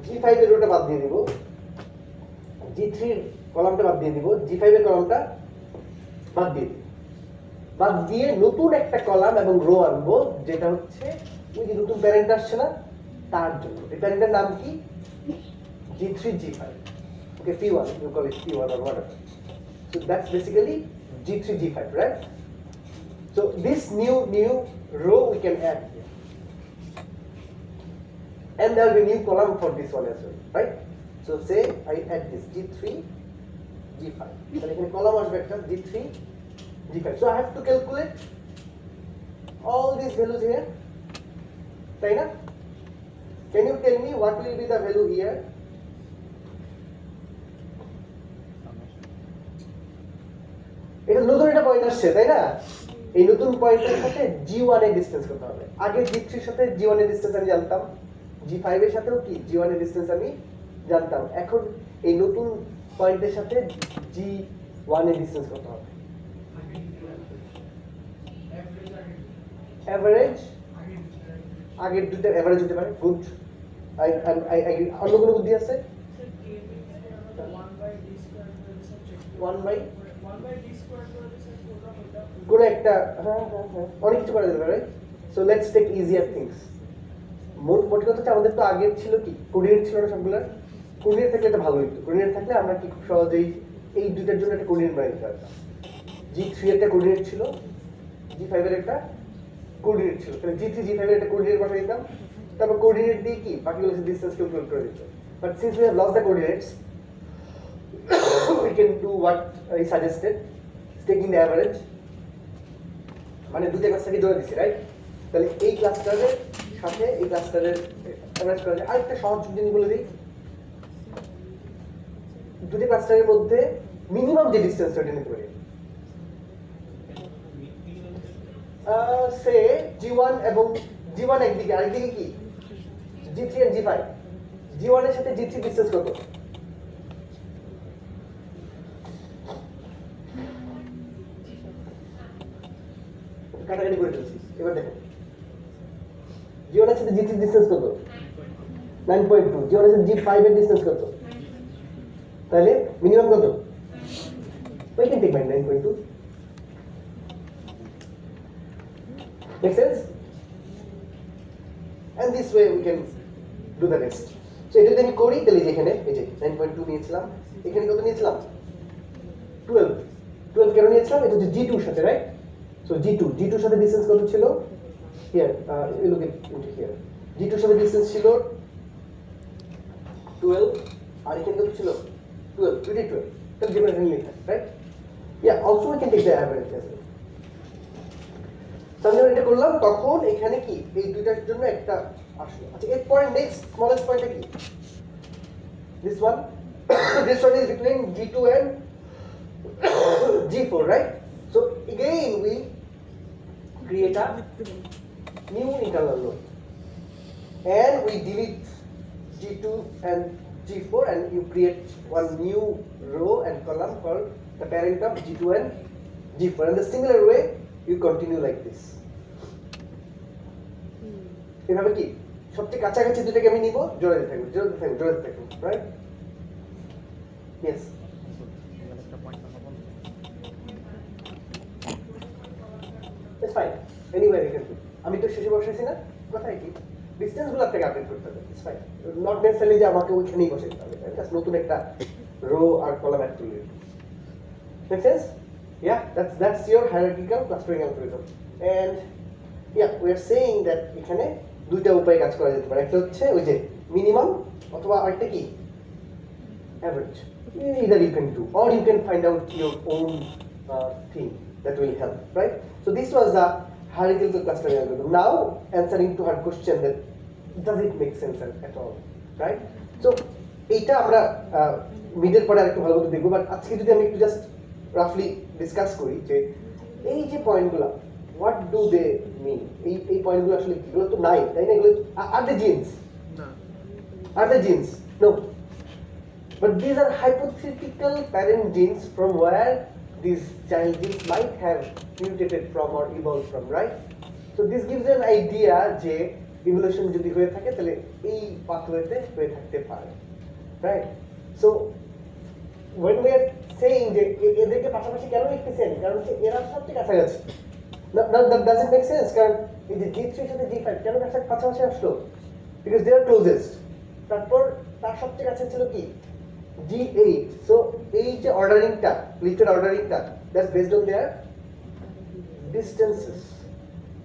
G5 এর রোটা বাদ দিয়ে দিব, G3 এর কলামটা বাদ দিয়ে দিব, G5 এর কলামটা বাদ দিয়ে দিই। বাদ দিয়ে নতুন একটা কলাম এবং রো আনবো, যেটা হচ্ছে ওই যে নতুন প্যারেন্ট আসছে না তার জন্য। এই প্যারেন্টের নাম কি? G3 G5. Okay, P1, you call it P1 or whatever. So that's basically G3 G5, right? So this new row we can add here, and there will be new column for this one as well, right? So say I add this G3 G5, and এখানে column আসবে একটা G3 G5. So I have to calculate all these values here, তাই না? Can you tell me what will be the value here? এটা নতুন একটা point আসছে, তাই না? এই নতুন পয়েন্টের সাথে G1 এর ডিসটেন্স করতে হবে। আগে G3 এর সাথে G1 এর ডিসটেন্স আমি জানতাম, G5 এর সাথেও কি G1 এর ডিসটেন্স আমি জানতাম। এখন এই নতুন পয়েন্টের সাথে G1 এর ডিসটেন্স করতে হবে। এভারেজ আগের দুটো এভারেজ হতে পারে, গুড। অন্য কোনো বুদ্ধি আছে? 1 বাই কোনো একটা, হ্যাঁ অনেক কিছু করা যেতে পারে। So let's take easier things. মোট কথা হচ্ছে আমাদের তো আগে ছিল কি কোঅর্ডিনেট ছিল না সবগুলোর। কোঅর্ডিনেট থাকলে এটা ভালো হতো। কোঅর্ডিনেট থাকলে আমরা কি খুব সহজেই এই দুইটার জন্য একটা কোঅর্ডিনেট বানিয়ে দিতে পারতাম। G3 এর একটা কোঅর্ডিনেট ছিল, G5 এর একটা কোঅর্ডিনেট ছিল। তাহলে G3 G5 এর একটা কোঅর্ডিনেট বসাই দিতাম, তারপর কোঅর্ডিনেট দিয়ে কি বাকিগুলো ডিসটেন্স ক্যালকুলেট করে দিত। But since we have lost the coordinates, we can do what I suggested, taking the average, মানে দুটো ক্লাস্টারকে জোড়া দিছি, রাইট? তাহলে এই ক্লাস্টারের সাথে এই ক্লাস্টারের এভারেজ করা যায়। আরেকটা সহজ জিনিস বলে দিই, দুটো ক্লাস্টারের মধ্যে মিনিমাম যে ডিসটেন্সটা এটা নিতে পারি। সে G1 এবং G1 একদিকে, আরেকদিকে কি G3 আর G5। G1 এর সাথে G3 ডিসটেন্স কত? কাটাকাটি করে ফেলছি। এবার দেখো G1 এর সাথে G3 ডিসটেন্স কত? 9.2। G1 এর সাথে G5 এর ডিসটেন্স কত? তাহলে মিনিমাম কত? We can take by 9.2. Make sense? And this way we can do the rest. So এটা যদি আমি করি তাহলে যেখানে এই যে 9.2 নিয়েছিলাম, এখানে কত নিয়েছিলাম? 12 কেন নিয়েছিলাম? এটা হচ্ছে G2 এর সাথে, রাইট? So G2 এর সাথে ডিসটেন্স কত ছিল? Here, you look at into here. G2 এর সাথে ডিসটেন্স ছিল 12, আর এখানে কত ছিল? 12, 12. তাহলে যেটা এখানে লেখা, right? Yeah, also we can take the average as well. তাহলে এটা করলাম, তখন এখানে কি এই দুইটার জন্য একটা আসলো। আচ্ছা, এরপর নেক্সট স্মলেস্ট পয়েন্টটা কি? This one. This one is between G2 and G4, right? So again we create a new internal node and we delete G2 and G4 and you create one new row and column called the parent of G2 and G4. And the similar way you continue like this. এভাবে কি সবচেয়ে কাছাকাছি দুটোকে আমি নিব, জোড়াতে থাকবো, right? Yes, it's fine, anywhere you can do. আমি তো শেষে বসাইছি না, কথাই কি ডিসটেন্সগুলো আপনাকে আপডেট করতে হবে, ইটস ফাইন। নট নেসেসারিলি যে আমাকে ওইখানেই বসাইতে হবে, জাস্ট নতুন একটা রো আর কলাম অ্যাড করে দিতে। Make sense? Yeah, that's your hierarchical clustering algorithm. And yeah, we are saying that এখানে দুইটা উপায়ে কাজ করা যেতে পারে। একটা হচ্ছে ওই যে মিনিমাম, অথবা আরেকটা কি average. Either you can do or you can find out your own thing that will help, right? So this was the hierarchical clustering algorithm. Now answering to her question that does it make sense at all, right? So এইটা আমরা মিডের পরে আরেকটু ভালো মতো দেখবো, but আজকে যদি আমি একটু জাস্ট রাফলি ডিসকাস করি যে এই যে পয়েন্টগুলো হোয়াট ডু দে মিন, এই পয়েন্টগুলো আসলে এগুলো তো নাই, তাই না? এগুলো আর দ্য জিনস না, are the genes no, but this are hypothetical parent genes from where this child genes might have mutated from or evolve from, right? So this gives an idea যে ইভলিউশন যদি হয়ে থাকে তাহলে এই পাথওয়েতে হয়ে থাকতে পারে, right? So when we are saying যে এদেরকে পাশাপাশি কেন লিখতেছেন, কারণ হচ্ছে এরা সবচেয়ে কাছাকাছি। Now that doesn't make sense, কারণ এই যে G3 এর সাথে G5 কেন কাছাকাছি আসলো, because they are closest। তারপর তার সবচেয়ে কাছে ছিল কি G8, so এই যে অর্ডারিংটা, লিস্টের অর্ডারিংটা, that's based on their distances,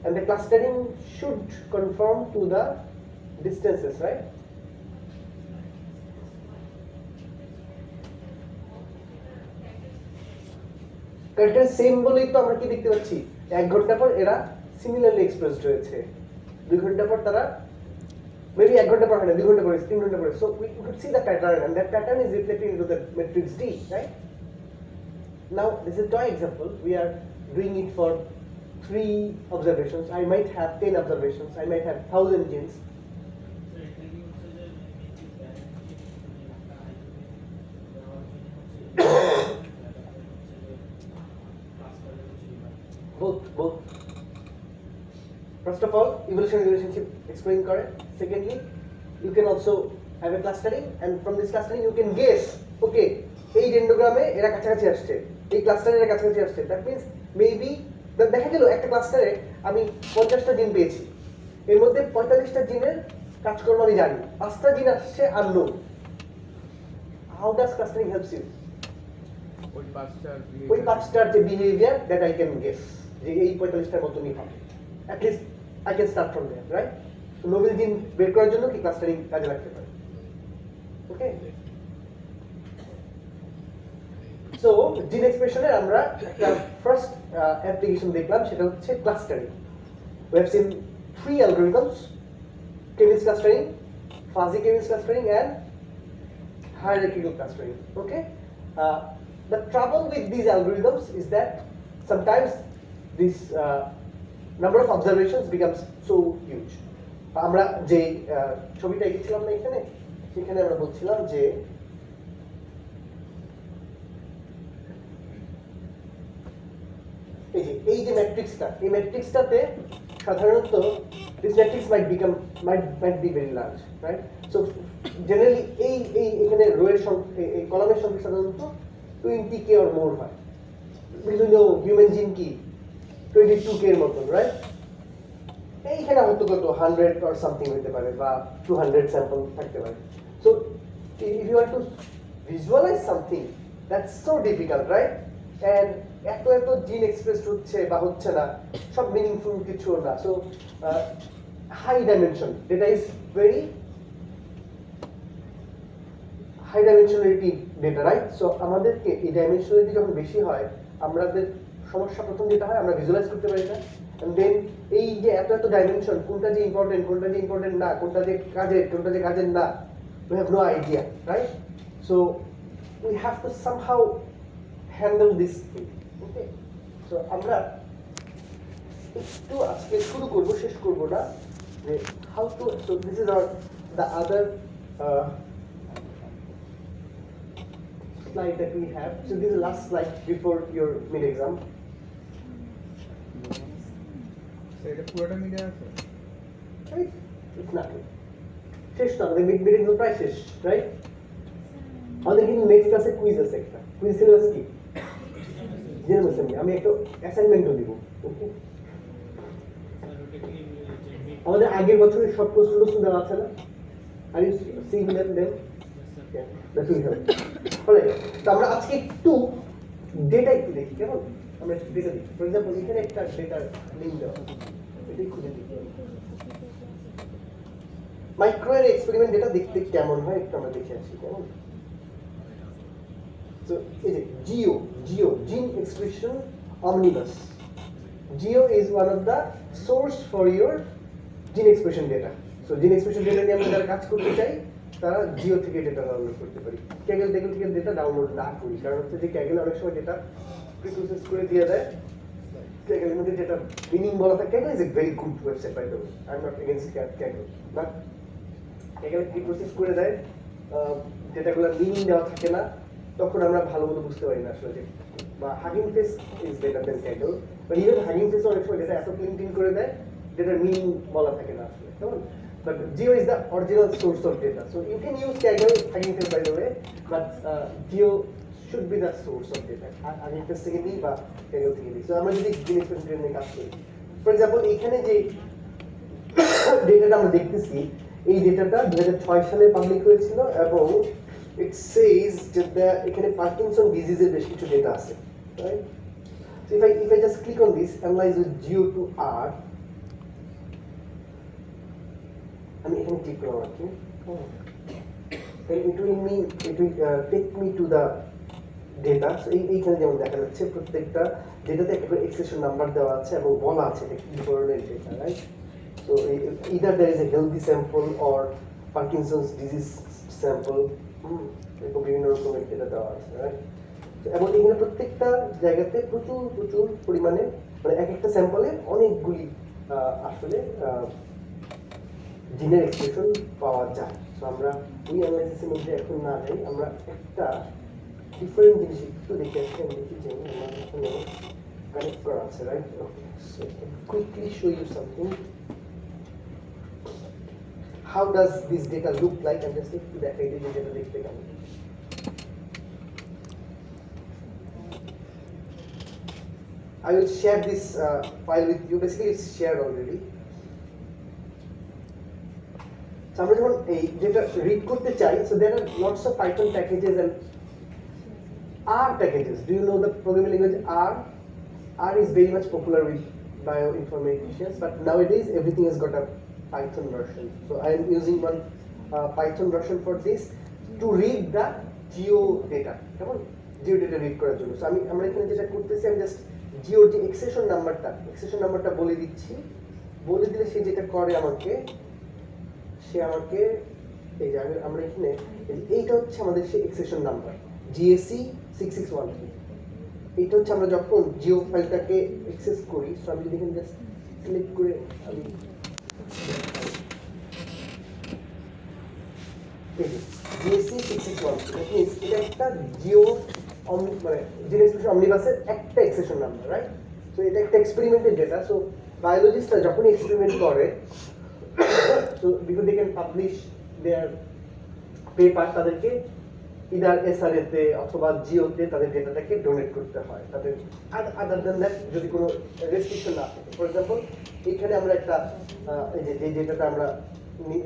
and the clustering should conform to the distances, right? এটা সেম বলেই তো আমরা কি দেখতে পাচ্ছি, 1 ঘন্টা পর এরা সিমিলারলি এক্সপ্রেসড হয়েছে, 2 ঘন্টা পর তারা maybe 1 ঘন্টা পর হয় না, 2 ঘন্টা পরে, 3 ঘন্টা পরে, so we could see the pattern, and that pattern is reflected into the matrix D, right? Now this is a toy example, we are doing it for 3 observations, I might have 10 observations, I might have 1000 genes. Both. First of all, evolutionary relationship explain করে, secondly you can also have a clustering, and from this clustering you can guess, okay, এই ডেন্ডোগ্রামে এরা কাছাকাছি আসছে, এই ক্লাস্টারে এরা কাছাকাছি আসছে, that means maybe দেখা গেল একটা ক্লাস্টারে আমি 50টা জিন পেয়েছি, এর মধ্যে 45টা জিনের কাজকর্ম আমি জানি, 5টা জিন আসছে unknown. How does clustering helps you? ওই 5টার যে behaviour that I can guess, যে এই 45টার মতনই হবে, at least I can start from there, right? So Nobel জিন বের করার জন্য কি ক্লাস্টারিং কাজে লাগতে পারে, ওকে? সো জিন এক্সপ্রেশনের আমরা একটা ফার্স্ট অ্যাপ্লিকেশন দেখলাম, সেটা হচ্ছে clustering. We have seen 3 algorithms: K-means clustering, fuzzy K-means clustering, and hierarchical clustering, okay? The trouble with these algorithms is that sometimes this number of observations becomes so huge. আমরা যে ছবিটা এঁকেছিলাম না এখানে, সেখানে আমরা বলছিলাম যে এই যে ম্যাট্রিক্সটা, এই ম্যাট্রিক্সটাতে সাধারণত this matrix might be very large, right? So generally এই এখানে রো এর সংখ্যা, এই কলামের সংখ্যা সাধারণত 20k or more হয়, because you know human gene কি 22k এর মতন, right? এইখানে হয়তো কত 100 or something হতে পারে, বা 200 স্যাম্পল থাকতে পারে। So if you want to visualize something, that's so difficult, right? And এত জিন এক্সপ্রেস হচ্ছে বা হচ্ছে না, সব মিনিংফুল কিছু না। So high dimension data is very high dimensionality data, right? So আমাদেরকে এই ডাইমেনশনালিটি যখন বেশি হয়, আমাদের সমস্যা প্রথম যেটা হয়, আমরা ভিজুয়ালাইজ করতে পারি না, এন্ড দেন এই যে এত ডাইমেনশন, কোনটা যে ইম্পর্টেন্ট, কোনটা যে ইম্পর্টেন্ট না, কোনটা যে কাজের, কোনটা যে কাজের না, we have no idea, right? So we have to somehow handle this thing, okay? So আমরা একটু আজকে শুরু করব, শেষ করব না, যে how to, so this is our the other slide that we have. So this is the last slide before your mid exam. So এটা পুরোটা মিলে আছে, Right? It's nothing. শেষ তো আমাদের mid exam প্রায় শেষ, right? আমাদের কিন্তু নেক্সট ক্লাসে কুইজ আছে একটা। কুইজ সিলেবাস কি? জেনে বলছেন, আমি একটা অ্যাসাইনমেন্টও দিব, ওকে? আমাদের আগের বছরের সব প্রশ্ন দেওয়া আছে না? Are you sing them then? That will help. Alright, তো আমরা আজকে একটু ডেটা একটু দেখি, কেমন? আমরা একটু ডেটা দেখি। ফর এক্সাম্পল এখানে একটা ডেটার লিঙ্ক দেওয়া আছে, এটাই খুঁজে দেখি। মাইক্রোওয়েভ এক্সপেরিমেন্ট ডেটা দেখতে কেমন হয় একটু আমরা দেখে আসি, কেমন? So is it GEO, gene expression omnibus. GEO is one of the source for your gene expression data. So gene expression data নিয়ে আমরা যারা কাজ করতে চাই, তারা GEO থেকে ডেটা ডাউনলোড করতে পারি। Kaggle থেকে ডেটা ডাউনলোড না করি, কারণ হচ্ছে যে Kaggle অনেক সময় ডেটা প্রিপ্রসেস করে দিয়ে দেয়। Kaggle এর মধ্যে ডেটা মিনিং বলা থাকে। Kaggle is a very good website by the way. I'm not against Kaggle, but Kaggle প্রিপ্রসেস করে দেয়, ডেটাগুলোর মিনিং দেওয়া থাকে না, তখন আমরা ভালো মতো বুঝতে পারি না আসলে। বা hugging face is better then Kaggle, but even hugging face অনেক সময় ডেটা এত ক্লিন করে দেয়, ডেটার মিনিং বলা থাকে না আসলে, কেমন? But GEO is the original source of data, so you can use Kaggle, Hugging Face by the way, but GEO should be the source of data. আগের কাছ থেকে দিই বা এগুলো থেকে দিই। So আমরা যদি জিন এক্সপেরিমেন্ট নিয়ে কাজ করি, ফর এক্সাম্পল এখানে যে ডেটাটা আমরা দেখতেছি, এই ডেটাটা 2006 সালে পাবলিক হয়েছিল এবং ইট সেজ যে এখানে পার্কিনসন ডিজিজের বেশ কিছু ডেটা আছে, right? So if I just click on this, analyze with geo to R, আমি এখানে ক্লিক করলাম আর কি, it will take me to the data. So এইখানে যেমন দেখা যাচ্ছে প্রত্যেকটা ডেটাতে একটা করে এক্সেশন নাম্বার দেওয়া আছে এবং বলা আছে এটা কি ধরনের data, right? So either there is a healthy sample or Parkinson's disease sample, এরকম বিভিন্ন রকমের ডেটা দেওয়া আছে, রাইট? এবং এখানে প্রত্যেকটা জায়গাতে প্রচুর পরিমাণে মানে এক একটা স্যাম্পলে অনেকগুলি আসলে জিনের এক্সপ্রেশন পাওয়া যায়। সো আমরা ওই অ্যানালাইসিসের মধ্যে এখন না যাই, আমরা একটা ডিফারেন্ট জিনিস একটু দেখে আসছি। আমি দেখি যে আমার এখানে কানেক্ট করা আছে, right? Okay, so quickly show you something. How does this data look like? আমি জাস্ট একটু দেখাই দিই যে ডেটা দেখতে কেমন। I will share this file with you. Basically, it's shared already. So আমরা যখন এই যেটা রিড করতে চাই, so there are lots of Python packages and R packages. Do you know the programming language R? R is very much popular with bioinformaticians, but nowadays everything has got a Python version. So I am using one Python version for this to read the geo data. Come on, geo data read করার জন্য। So আমরা এখানে যেটা করতেছি, আমি just জিওর যে accession নাম্বারটা বলে দিচ্ছি, বলে দিলে সে যেটা করে সে আমাকে এই যে আমরা এখানে এইটা হচ্ছে আমাদের সেই এক্সেশন নাম্বার GSC 6613। এইটা হচ্ছে আমরা যখন জিও ফাইলটাকে অ্যাক্সেস করি। সো আমি যদি এখানে জাস্ট সিলেক্ট করে আমি এই যে GSC 6613, এটা একটা জিও মানে জিন এক্সপ্রেশন অমনিবাসের একটা এক্সেশন নাম্বার, রাইট? সো এটা একটা এক্সপেরিমেন্টের ডেটা। সো বায়োলজিস্টরা যখনই এক্সপেরিমেন্ট করে, so because they can publish their paper, তাদেরকে ইদার SRA তে অথবা জিওতে তাদের ডেটাটাকে ডোনেট করতে হয়। তাদের আদার দেন দ্যাট যদি কোনো রেস্ট্রিকশন না থাকে। ফর এক্সাম্পল এইখানে আমরা একটা এই যে ডেটাটা আমরা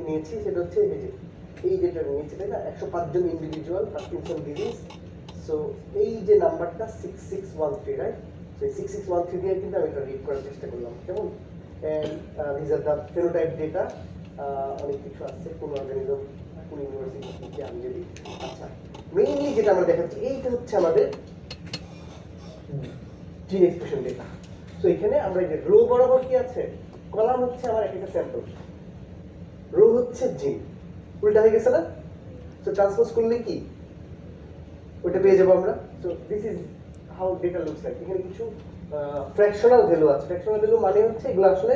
নিয়েছি সেটা হচ্ছে এই ডেটা নিয়েছি, তাই না? 105 জন ইন্ডিভিজুয়াল পার্কিনসন ডিজিজ। সো এই যে নাম্বারটা 6613, রাইট? সো এই 6613 দিয়ে কিন্তু আমি এটা রিড করার চেষ্টা করলাম, কেমন? And this are the phenotype data. অনেক কিছু আছে, কোন অর্গানিজম, কোন ইউনিভার্সিটি, আমি যদি আচ্ছা মেইনলি যেটা আমরা দেখাচ্ছি এইটা হচ্ছে আমাদের জিন এক্সপ্রেশন ডেটা। সো এখানে আমরা এই যে রো বরাবর কি আছে, কলাম হচ্ছে আমার একটা স্যাম্পল, রো হচ্ছে জিন। উল্টা হয়ে গেছে না? সো ট্রান্সপোজ করলে কি ওটা পেয়ে যাবো আমরা। So this is how data looks like. এখানে কিছু ফ্র্যাকশনাল ভ্যালু আছে। ফ্র্যাকশনাল ভ্যালু মানে হচ্ছে এগুলো আসলে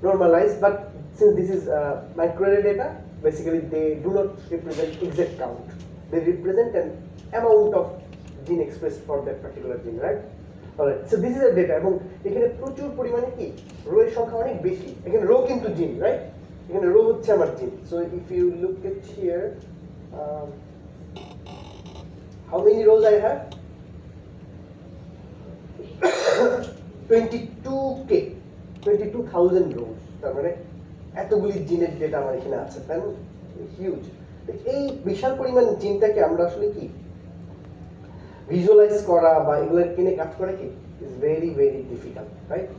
normalized, but since this is microarray data, basically they do not represent exact count. They represent an amount of gene expressed for that particular gene, right? Alright, so this is a data এবং এখানে প্রচুর পরিমাণে কি rho এর সংখ্যা অনেক বেশি। এখানে রো কিন্তু জিন, রাইট? এখানে রো হচ্ছে আমার জিন। So if you look at here, how many rows I have? 22,000 rows। তার মানে এতগুলি জিনের ডেটা আমার এখানে আছে, তাই না? হিউজ। এই বিশাল পরিমাণ জিনটাকে আমরা আসলে কি ভিজুয়ালাইজ করা বা এগুলোর কিনে কাজ করা কি is very very difficult, right?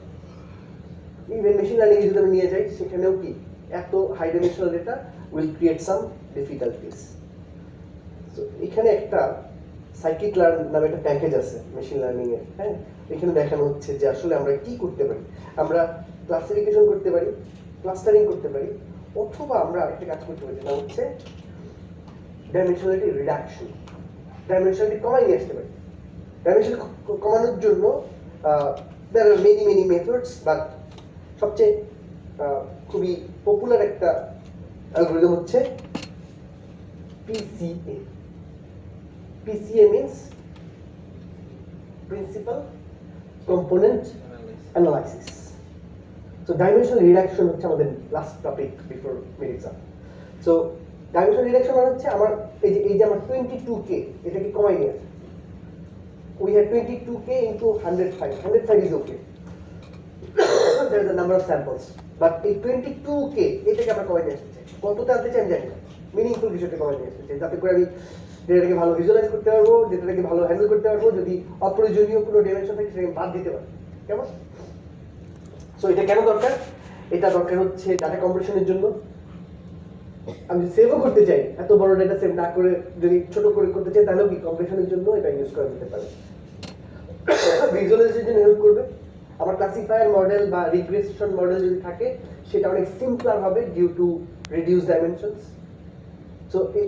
Even machine learning যদি আমি নিয়ে যাই, সেখানেও কি এত high dimensional data will create some difficulties. So এখানে একটা সাইকিক লার্ন নামে একটা প্যাকেজ আছে মেশিন লার্নিং এর, হ্যাঁ? এখানে দেখানো হচ্ছে যে আসলে আমরা কি করতে পারি। আমরা ক্লাসিফিকেশন করতে পারি, ক্লাস্টারিং করতে পারি, অথবা আমরা একটা কাজ করতে পারি, যেটা হচ্ছে ডাইমেনশনালিটি রিডাকশন। ডাইমেনশনালিটি কমাই নিয়ে আসতে পারি। ডাইমেনশন কমানোর জন্য there are many methods, but সবচেয়ে খুবই পপুলার একটা অ্যালগরিদম হচ্ছে PCA. PCA means Principal Component Analysis. So dimensional reduction হচ্ছে আমাদের last topic before mid exam. So dimension reduction মানে হচ্ছে আমার এই যে আমার 22k এটাকে কমাই নিয়ে আসে we had 22k into 105 105 is okay there is a number of samples but এই 22k এটাকে আমরা কমাই নিয়ে আসতে চাই কতটা আনতে চাই আমি জানি না মিনিংফুল কিছুটা কমাই নিয়ে আসতে চাই যাতে করে আমি ডেটাটাকে ভালো ভিজুয়ালাইজ করতে পারবো ডেটাটাকে ভালো হ্যান্ডেল করতে পারবো যদি অপ্রয়োজনীয় কোনো ডাইমেনশন থাকে সেটাকে বাদ দিতে পারবো কেমন সো এটা কেন দরকার এটা দরকার হচ্ছে ডাটা কম্প্রেশনের জন্য আমি সেভও করতে চাই এত বড় ডেটা সেভ না করে যদি ছোট করে করতে চাই তাহলেও কি কম্প্রেশনের জন্য এটা ইউজ করা যেতে পারে ভিজুয়ালাইজেশনের জন্য হেল্প করবে আমার ক্লাসিফায়ার মডেল বা রিগ্রেশন মডেল যদি থাকে সেটা অনেক সিম্পলার হবে due to reduce dimensions so a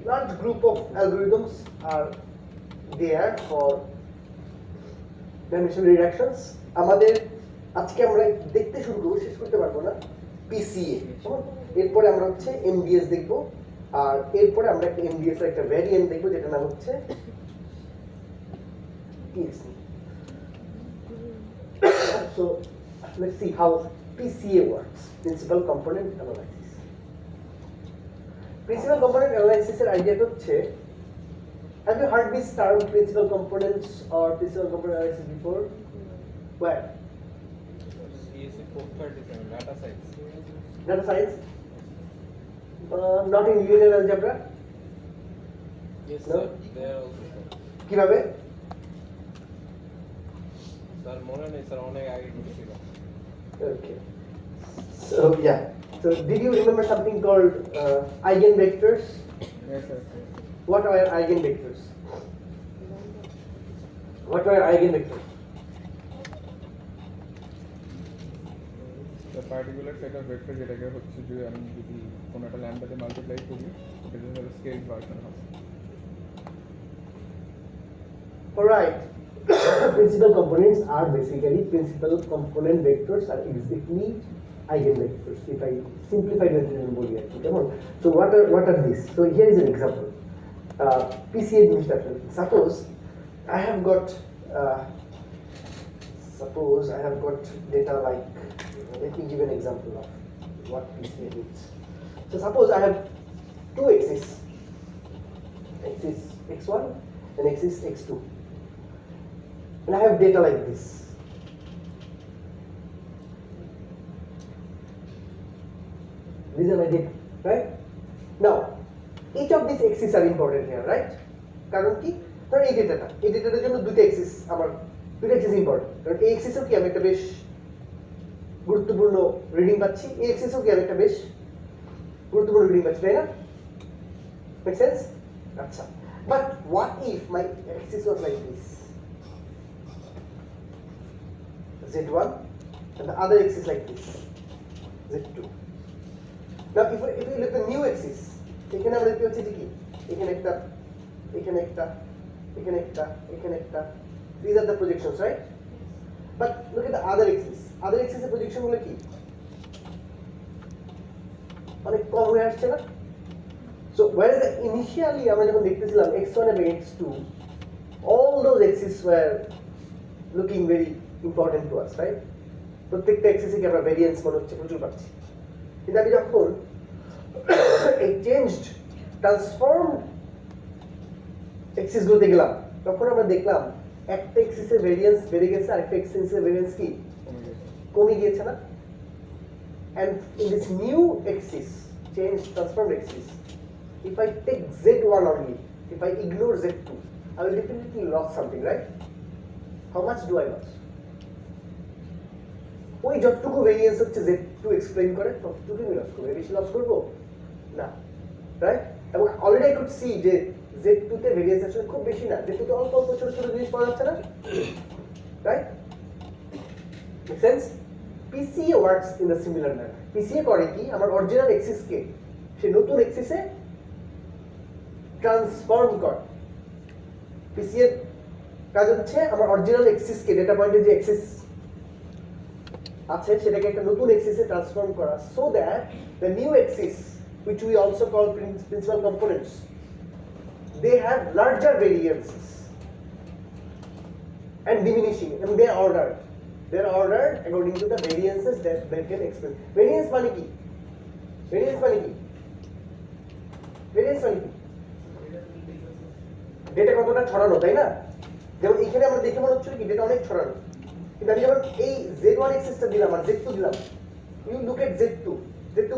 large group of algorithms are there for dimension reductions আমাদের আজকে আমরা দেখতে শুরু করবো শেষ করতে পারবো না পিসিএ এরপরে আমরা হচ্ছে এমডিএস দেখবো আর এরপরে আমরা একটা এমডিএস এর একটা ভ্যারিয়েন্ট দেখবো যেটা নাম হচ্ছে PSE. So let's see how PCA works, Principal Component Analysis. Principal Component Analysis এর আইডিয়া হচ্ছে have you heard this term principal components or principal component analysis before? Where? CSE 437 data science. Data science? Not in linear algebra? Yes, No? sir. There also, sir. কিভাবে? Sir, মনে নেই sir অনেক আগে করছিল। Okay. So yeah. So did you remember something called eigenvectors? Yes, sir. What are eigenvectors? What are eigenvectors? The particular set of vector যেটাকে হচ্ছে যে আমি যদি কোনো একটা ল্যাম্বডাতে মাল্টিপ্লাই করি এটা হলো স্কেল ভার্সন হবে। Alright. Principal components are basically principal component vectors are exactly eigenvectors. If I simplify the body, come on. So what are these? So here is an example. PCA demonstration. Suppose I have got data like. Let me give an example of what PCA means. So suppose I have two axes, axis x1 and axis x2. And I have data like this. These are my data, right? Now, each of these axes are important here, right? কারণ কি ধর এই ডেটাটার জন্য দুটো axis আমার দুটো axis important কারণ এই এক্সিসও কি আমি একটা বেশ গুরুত্বপূর্ণ রিডিং পাচ্ছি এই এক্সিসও কি আমি একটা বেশ গুরুত্বপূর্ণ রিডিং পাচ্ছি তাই না মেক সেন্স আচ্ছা but what if my axis was like this Z1 and the other axis like this Z2 now if you look at the new axis এখানে আমরা দেখতে পাচ্ছি যে কি এখানে একটা these are the projections right but look at the other axis এর projection গুলো কি অনেক কম হয়ে আসছে না so whereas initially আমরা যখন দেখতেছিলাম x1 এবং x2 all those axes were looking very important to us right প্রত্যেকটা এক্সিসে কি আমরা ভেরিয়েন্স মনে হচ্ছে প্রচুর পাচ্ছি কিন্তু আমি যখন এই চেঞ্জড ট্রান্সফর্ম এক্সিস গুলোতে গেলাম তখন আমরা দেখলাম একটা এক্সিসের ভেরিয়েন্স বেড়ে গেছে আরেকটা এক্সিসের ভেরিয়েন্স কি কমে গিয়েছে না and in this new axis changed transformed axis if I take z1 only if I ignore z2 I will definitely lose something right how much do I lose ওই যতটুকু ভেরিয়েন্স হচ্ছে z2 এক্সপ্লেইন করে ততটুকু আমি loss করব বেশি loss করব না রাইট এবং অলরেডি আই কুড সি যে z2 তে ভেরিয়েন্স আসলে খুব বেশি না z2 তে অল্প অল্প ছোট ছোট জিনিস পাওয়া যাচ্ছে না right make sense PCA works in the similar manner PCA করে কি আমার অরিজিনাল এক্সিস কে সে নতুন এক্সিসে ট্রান্সফর্ম করে PCA কাজ হচ্ছে আমার অরিজিনাল এক্সিস কে ডেটা পয়েন্টে যে এক্সিস আছে সেটাকে একটা নতুন এক্সিসে ট্রান্সফর্ম করা so that the new axis which we also call principal components they have larger variances and diminishing and they are ordered according to the variances that they can explain variance মানে কি variance মানে কি? Data কতটা ছড়ানো, তাই না? যেমন এখানে আমরা দেখে মনে হচ্ছে কি ডেটা অনেক ছড়ানো, কিন্তু আমি যখন এই z1 এক্সিসটা দিলাম আর z2 দিলাম, ইউ লুক এট z2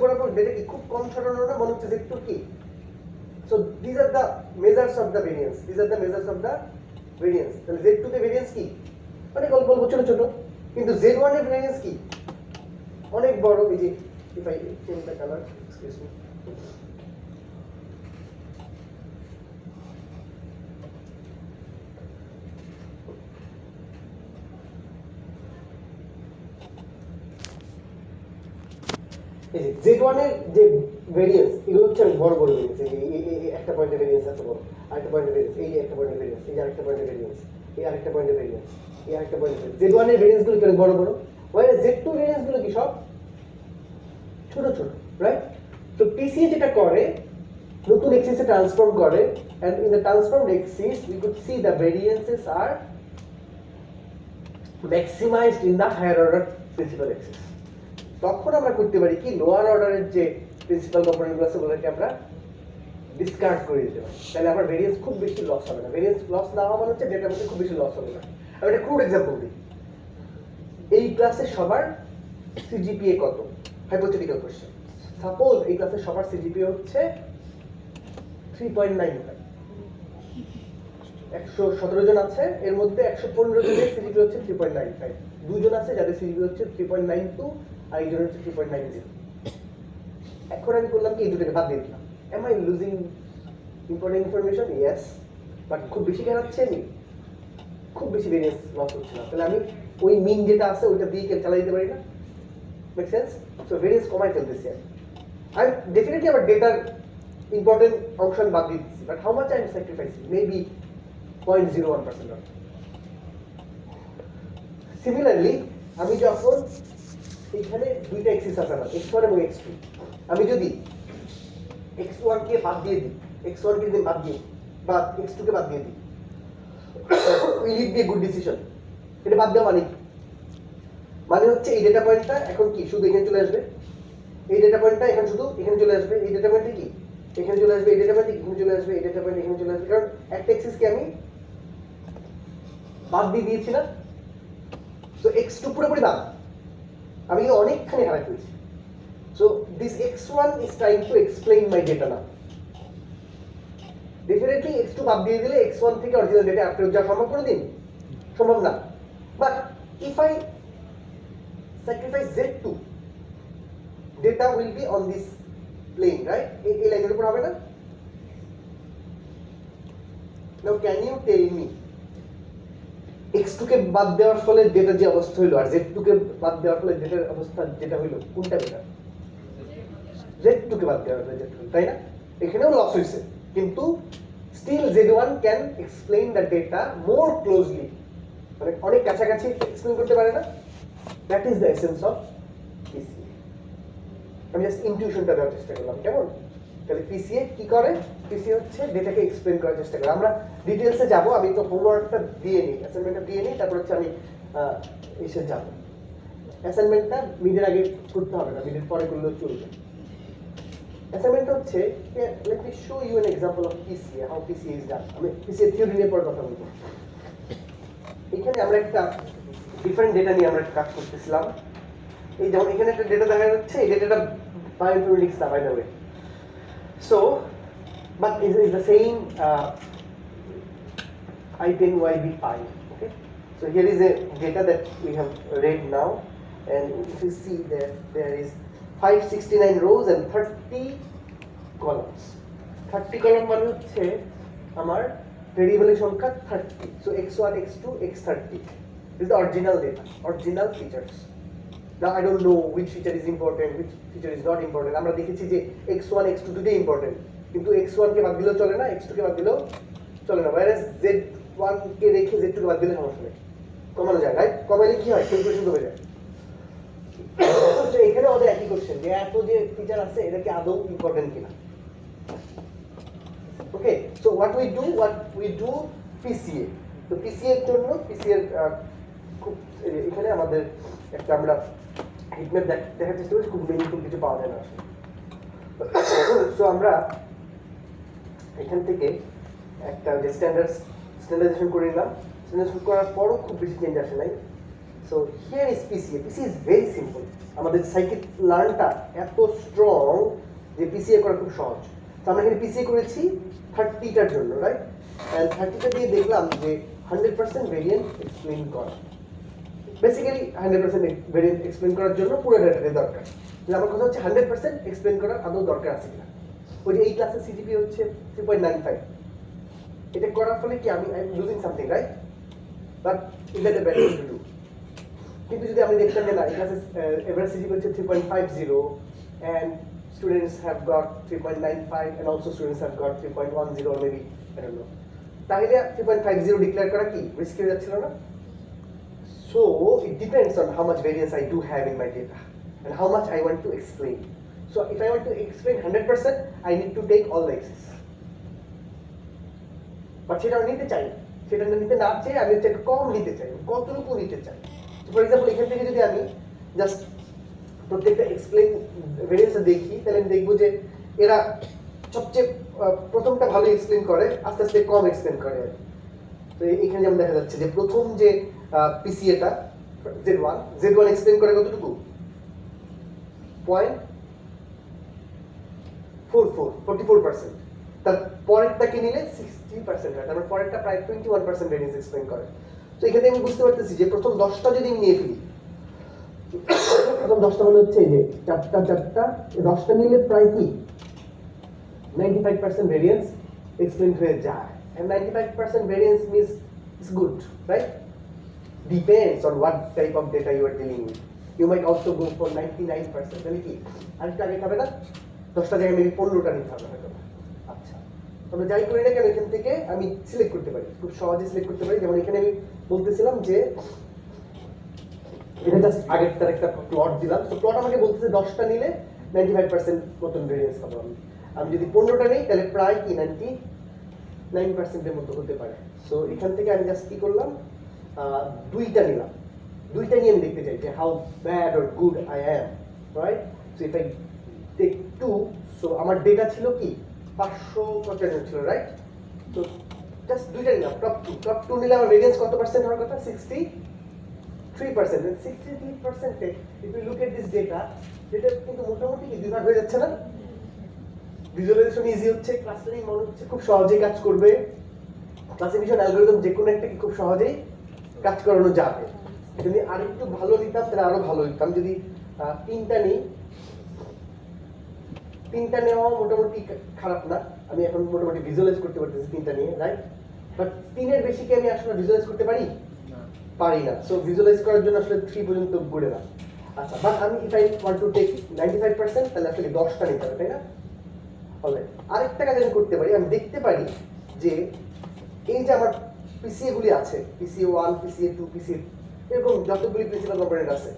বরাবর ডেটা কি খুব কম ছড়ানো না? মনে হচ্ছে z2 কি? So this are the measures of the variance, তাহলে z2 তে ভেরিয়েন্স কি? অনেক অল্প অল্প ছোট ছোট, কিন্তু z1 এর ভেরিয়েন্স কি? অনেক বড়। এই যে if I change the color, excuse me, এই যে z1 এর যে ভেরিয়েন্স, এগুলো হচ্ছে অনেক বড় বড় ভেরিয়েন্স। এই একটা পয়েন্টের ভেরিয়েন্স এত বড়, আরেকটা পয়েন্টের ভেরিয়েন্স, এই যে একটা পয়েন্টের ভেরিয়েন্স, এই যে আরেকটা পয়েন্টের ভেরিয়েন্স, এই আরেকটা পয়েন্টের ভেরিয়েন্স, এই আরেকটা পয়েন্টের z1 এর ভেরিয়েন্স গুলো কি অনেক বড় বড়, ওয়াইল z2 ভেরিয়েন্স গুলো কি সব ছোট ছোট, রাইট? তো পিসিএ যেটা করে, নতুন এক্সিসে ট্রান্সফর্ম করে, and in the transformed axis we could see the variances are maximized in the higher order principal axis. তখন আমরা করতে পারি কি, লোয়ার অর্ডারের যে প্রিন্সিপাল কম্পোনেন্টগুলো আছে ওগুলোকে আমরা ডিসকার্ড করে দিতে পারি, তাহলে আমার ভেরিয়েন্স খুব বেশি লস হবে না। ভেরিয়েন্স লস না হওয়া মানে হচ্ছে ডেটার মধ্যে খুব বেশি লস হবে না। আমি একটা ক্রুড এক্সাম্পল দিই, এই ক্লাসে সবার সিজিপিএ কত? Hypothetical question. সাপোজ এই ক্লাসে সবার সিজিপিএ হচ্ছে 3.95, 117 জন আছে, এর মধ্যে 115 জনের সিজিপি হচ্ছে 3.95, দুজন আছে যাদের সিজিপি হচ্ছে 3.92 আর একজন হচ্ছে 3.90। এখন আমি করলাম কি, এই দুটোকে বাদ দিয়ে দিলাম। Am I losing important information? Yes, but খুব বেশি কেনাচ্ছে আমি, খুব বেশি ভেরিয়েন্স লস হচ্ছে না, তাহলে আমি ওই মিন যেটা আছে ওইটা দিয়ে চালাই দিতে পারি না? Make sense? সো ভেরিয়েন্স কমাই ফেলতেছি আমি ডেফিনেটলি আমার ডেটার ইম্পর্টেন্ট অংশ আমি বাদ দিয়ে দিচ্ছি, but how much I am sacrificing? Maybe 0.01%। Similarly আমি যখন এখানে দুইটা এক্সিস আছে না, x1 এবং x2, আমি যদি x1 কে বাদ দিয়ে দিই, x1 কে যদি বাদ দিয়ে বা x2 কে বাদ দিয়ে দিই, will it be a good decision? এটা বাদ দেওয়া মানে কি? মানে হচ্ছে এই ডেটা পয়েন্টটা এখন কি শুধু এখানে চলে আসবে, এই ডেটা পয়েন্টটা এখন শুধু এখানে চলে আসবে, এই ডেটা পয়েন্টে কি এখানে চলে আসবে, এই ডেটা পয়েন্ট এখানে চলে আসবে, এই ডেটা পয়েন্ট এখানে চলে আসবে, কারণ একটা এক্সিসকে আমি বাদ দিয়ে দিয়েছি না? সো x2 পুরোপুরি বাদ, আমি অনেকখানি হারাই ফেলছি। So this x1 is trying to explain my data now. Definitely x2 বাদ দিয়ে দিলে x1 থেকে অরিজিনাল ডেটা ফেরত যাওয়া সম্ভব করে দিন? সম্ভব না। But if I sacrifice z2, data will be on this plane, right? এই লাইনের উপর হবে না? Now can you tell me x2 কে বাদ দেওয়ার ফলে ডেটা যে অবস্থা হলো আর z2 কে বাদ দেওয়ার ফলে ডেটার অবস্থা যেটা হলো কোনটা বেটার? z2 কে বাদ দেওয়ার ফলে z2, তাই না? এখানেও লস হইছে, কিন্তু still z1 can explain the data more closely, মানে অনেক কাছাকাছি এক্সপ্লেইন করতে পারে না? That is the essence of PCA. আমি জাস্ট ইনটিউশনটা দেওয়ার চেষ্টা করলাম, কেমন? তাহলে পিসিএ কি করে? পিসিএ হচ্ছে ডেটাকে এক্সপ্লেইন করার চেষ্টা করে। আমরা ডিটেইলসে যাব, আমি তো হোমওয়ার্কটা দিয়ে নিই, অ্যাসাইনমেন্টটা দিয়ে নিই, তারপর হচ্ছে আমি এসে যাব। অ্যাসাইনমেন্টটা মিডের আগে করতে হবে না, মিডের পরে করলেও চলবে। অ্যাসাইনমেন্ট হচ্ছে, let me show you an example of PCA, how PCA is done. আমি পিসিএ থিওরি নিয়ে পরে কথা বলবো। এখানে আমরা একটা ডিফারেন্ট ডেটা নিয়ে আমরা কাজ করতেছিলাম। এই যেমন এখানে একটা ডেটা দেখা যাচ্ছে, এই ডেটাটা বায়োইনফরমেটিক্স না, by the way. So but is the same I10YB pi. Okay, so here is a data that we have read now, and if you see that there is 569 rows and 30 columns. 30 column মানে হচ্ছে আমার ভেরিয়েবলের সংখ্যা 30, so x1 x2 x30 is the original data, original features. Now I don't know which feature is important, which feature is not important. আমরা দেখেছি যে x1 x2 দুটোই important, কিন্তু x1 কে বাদ দিলেও চলে না, x2 কে বাদ দিলেও চলে না, whereas z1 কে রেখে z2 কে বাদ দিলে সমস্যা নেই, কমানো যায়, রাইট? কমাইলে কি হয়? ক্যালকুলেশন কমে যায়। তো এখানে আমাদের একই কোশ্চেন, যে এত যে ফিচার আছে এটা কি আদৌ ইম্পর্টেন্ট কিনা? ওকে, so what we do PCA. তো PCA এর জন্য PCA খুব এখানে আমাদের একটা আমরা হিটম্যাপ দেখার চেষ্টা করছি, খুব মিনিংফুল কিছু পাওয়া যায় না আসলে। সো আমরা এখান থেকে একটা যে স্ট্যান্ডার্ডাইজেশন করে নিলাম, স্ট্যান্ডার্ডাইজেশন করার পরও খুব বেশি চেঞ্জ আসে নাই। So here is PCA. PCA is very simple. আমাদের সাইকিট লার্নটা এত স্ট্রং যে পিসিএ করা খুব সহজ। তো আমরা এখানে পিসিএ করেছি 30টার জন্য, রাইট? অ্যান্ড 30টা দিয়ে দেখলাম যে 100% ভেরিয়েন্ট এক্সপ্লেন করা। বেসিক্যালি 100% ভেরিয়েন্ট এক্সপ্লেন করার জন্য পুরো ডাটাটা দরকার। কিন্তু আমার কথা হচ্ছে 100% এক্সপ্লেন করার আদৌ দরকার আছে কিনা। ওই যে এই ক্লাসের সিজিপি হচ্ছে 3.95। এটা করার ফলে কি আমি losing something, right? But is that a bad thing to do? কিন্তু যদি আমি দেখতাম যে না, এই ক্লাসে এভারেজ সিজিপি হচ্ছে 3.50 and students have got 3.95 and also students have got 3.10 or maybe I don't know, তাহলে 3.50 ডিক্লেয়ার করা কি রিস্কি হয়ে যাচ্ছিল না? So it depends on how much variance I do have in my data and how much I want to explain. So if I want to explain 100%, I need to take all the x's. But সেটা আমি নিতে চাই, সেটা নিতে না চাই, আমি হচ্ছে কম নিতে চাই, কতটুকু নিতে চাই। ফর এক্সাম্পল এখান থেকে যদি আমি জাস্ট প্রত্যেকটা এক্সপ্লেন ভেরিয়েন্স দেখি, তাহলে আমি দেখবো যে এরা সবচেয়ে প্রথমটা ভালো এক্সপ্লেন করে, আস্তে আস্তে কম এক্সপ্লেন করে। তো এখানে যেমন দেখা যাচ্ছে যে প্রথম যে পিসিএটা Z1 এক্সপ্লেন করে কতটুকু? 44%। তার পরেরটাকে নিলে 60% হয়, তারপর পরেরটা প্রায় 21% ভেরিয়েন্স এক্সপ্লেন করে। তো এখানে আমি বুঝতে পারতেছি যে প্রথম 10টা যদি আমি নিয়ে ফেলি, প্রথম 10টা মানে হচ্ছে এই যে চারটা 10টা নিলে প্রায় কি 95% ভেরিয়েন্স এক্সপ্লেন হয়ে যায়। And 95% variance means it's good, right? Depends on what type of data you are dealing with. You might also go for 99%. তাহলে কি আরেকটা আগে হবে না? 10টা জায়গায় মেবি 15টা নিতে হবে হয়তো। আচ্ছা, তবে যাই করি না কেন এখান থেকে আমি সিলেক্ট করতে পারি, খুব সহজে সিলেক্ট করতে পারি। যেমন এখানে আমি বলতেছিলাম যে এটা জাস্ট আগেরটার একটা প্লট দিলাম। তো প্লট আমাকে বলতেছে 10টা নিলে 95% মতন ভেরিয়েন্স পাবো আমি। আমি যদি 15টা নেই তাহলে প্রায় কি 99% এর মতো হতে পারে। সো এখান থেকে আমি জাস্ট কি করলাম, 2টা নিলাম। 2টা নিয়ে আমি দেখতে চাই যে how bad or good I am, right? So if I take 2, so আমার ডেটা ছিল কি 555 ছিল, রাইট? তো জাস্ট 2টা নিলাম, টপ 2 নিলে আমার ভেরিয়েন্স কত পার্সেন্ট হওয়ার কথা? 63%। 63% if you look at this data, যেটা কিন্তু মোটামুটি কি দুই ভাগ হয়ে যাচ্ছে না? ভিজুয়ালাইজেশন ইজি হচ্ছে, ক্লাস্টারিং মনে হচ্ছে খুব সহজেই কাজ করবে, ক্লাসিফিকেশন অ্যালগরিদম যে কোনো একটা কি খুব সহজেই কাজ করানো যাবে। যদি আরেকটু ভালো নিতাম তাহলে আরো ভালো নিতাম। যদি 3টা নিই, 3টা নেওয়া মোটামুটি খারাপ না। আমি এখন মোটামুটি ভিজুয়ালাইজ করতে পারতেছি 3টা নিয়ে, রাইট? বাট 3-এর বেশি কি আমি আসলে ভিজুয়ালাইজ করতে পারি? পারি না। সো ভিজুয়ালাইজ করার জন্য আসলে 3 পর্যন্ত ঘুরে না। আচ্ছা, বাট আমি if I want to take 95% তাহলে আসলে 10টা নিতে হবে, তাই না? আরেকটা কাজ আমি করতে পারি, আমি দেখতে পারি যে এই যে আমার পিসিএ গুলি আছে, পিসিএ 1, পিসিএ 2, পিসিএ এরকম যতগুলি প্রিন্সিপাল কম্পোনেন্ট আছে,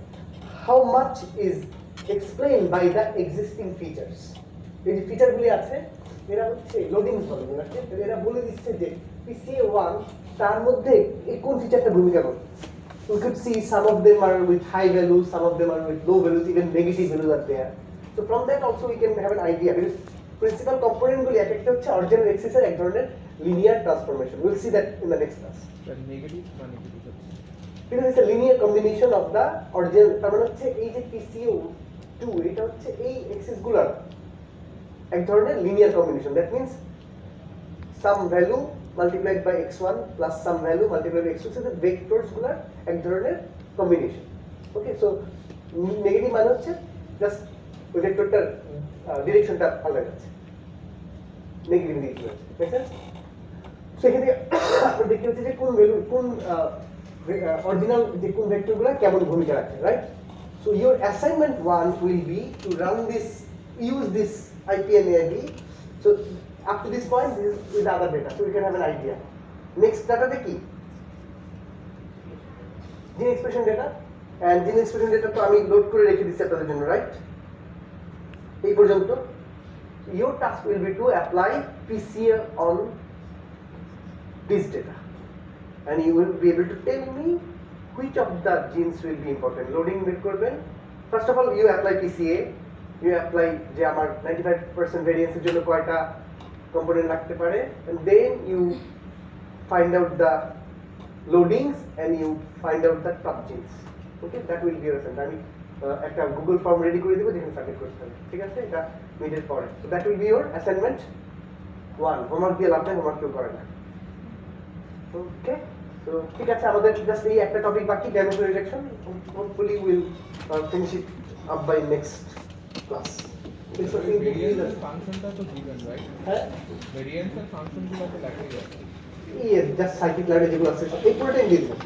how much is explain by the existing features. এই যে ফিচারগুলি আছে এরা হচ্ছে লোডিং বলে, এরা বলে দিচ্ছে যে পিসিএ 1 তার মধ্যে এই কোন ফিচারটা ভূমিকা করে। We could see some of them are with high values, some of them are with low values, even negative values are there. So from that also we can have an idea, because principal component গুলি এক একটা হচ্ছে original axis এর এক ধরনের linear transformation. Will see that in the next class. Negative মানে কি বুঝাচ্ছি? because it's a linear combination of the original, তার মানে হচ্ছে এই যে PCO2 এটা হচ্ছে এই এক্সিস গুলোর এক ধরনের linear combination. That means some value multiplied by x1 plus some value multiplied by x2, so the vectors গুলোর এক ধরনের কম্বিনেশন। ওকে, সো নেগেটিভ মানে হচ্ছে জাস্ট ওই ভেক্টরটার ডিরেকশনটা পাল্টে যাচ্ছে, নেগেটিভ দিকে যাচ্ছে, ঠিক আছে? সেখানে আপনি দেখতে পাচ্ছেন যে কোন ভ্যালু কোন অরিজিনাল যে কোন ভেক্টরগুলো কেমন ভূমিকা রাখে, right? So your assignment 1 will be to run this, use this IPNAID. So up to this point, this is the other data, so we can have an idea. Next data কি? Gene expression data, and gene expression data তো আমি load করে রেখে দিচ্ছি আপনাদের জন্য, right? এই পর্যন্ত your task will be to apply PCA on this data, and you will be able to tell me which of the genes will be important. Loading বের করবেন। First of all, you apply PCA, you apply যে আমার 95% ভেরিয়েন্সের জন্য কয়টা component লাগতে পারে, and then you find out the loadings and you find out the top genes. Okay, that will be your assignment. আমি একটা গুগল ফর্ম রেডি করে দেবো যেখানে সাবমিট করতে হবে, ঠিক আছে? এটা মিডের পরে, so that will be your assignment 1. Homework দিয়ে লাভ নেই, হোমওয়ার্ক কেউ করে না। ওকে, তো ঠিক আছে, আমাদের জাস্ট এই একটা টপিক বাকি, dimension reduction. Hopefully will finish it up by next class. Variance and ফাংশনটা তো গিভেন রাইট, হ্যাঁ, ভেরিয়েন্স এন্ড ফাংশনগুলো তো লেখাই আছে। ইয়েস, জাস্ট সার্কিট লাইনে যেগুলো আছে সব এই পুরোটাই দিয়ে দিবেন।